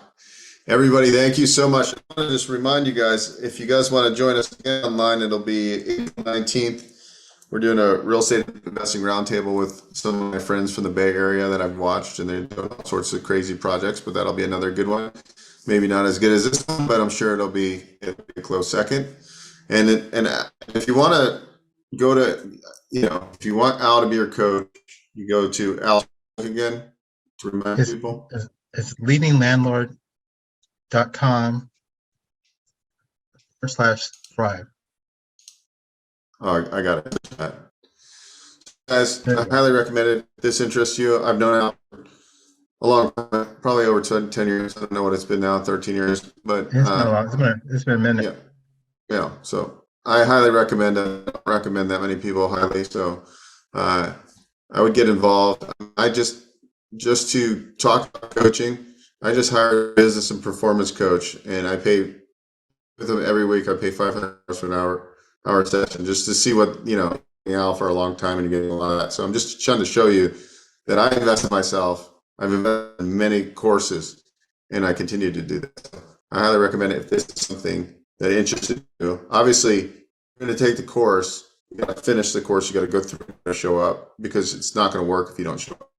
Everybody, thank you so much. I want to just remind you guys, if you guys want to join us again online, it'll be April 19th. We're doing a real estate investing roundtable with some of my friends from the Bay Area that I've watched, and they're doing all sorts of crazy projects, but that'll be another good one. Maybe not as good as this one, but I'm sure it'll be a close second. And if you want to go to, if you want Al to be your coach, you go to Al again to remind people. It's leadinglandlord.com. webpage.com/thrive. Oh, I got it. Guys, I highly recommend it. If this interests you, I've known Al a long time, probably over 10 years. I don't know what it's been now, 13 years, but It's been a while. It's been a minute. yeah. So I highly recommend it. I don't recommend that many people highly. So I would get involved. I just to talk about coaching, I just hired a business and performance coach, and I pay with them every week. I pay $500 for an hour session just to see what, Al for a long time and you're getting a lot of that. So I'm just trying to show you that I invest in myself. I've invested in many courses and I continue to do that. So I highly recommend it if this is something that interests you. Obviously, you're going to take the course. You got to finish the course. You got to go through and show up because it's not going to work if you don't show up.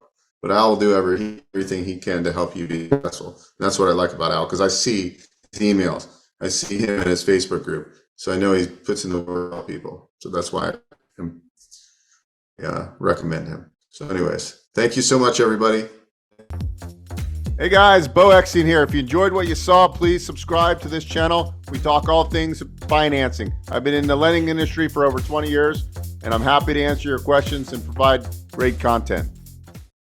But Al will do everything he can to help you be successful. And that's what I like about Al, because I see his emails. I see him in his Facebook group. So I know he puts in the work to help people. So that's why I recommend him. So anyways, thank you so much, everybody. Hey guys, Bo Eckstein here. If you enjoyed what you saw, please subscribe to this channel. We talk all things financing. I've been in the lending industry for over 20 years, and I'm happy to answer your questions and provide great content.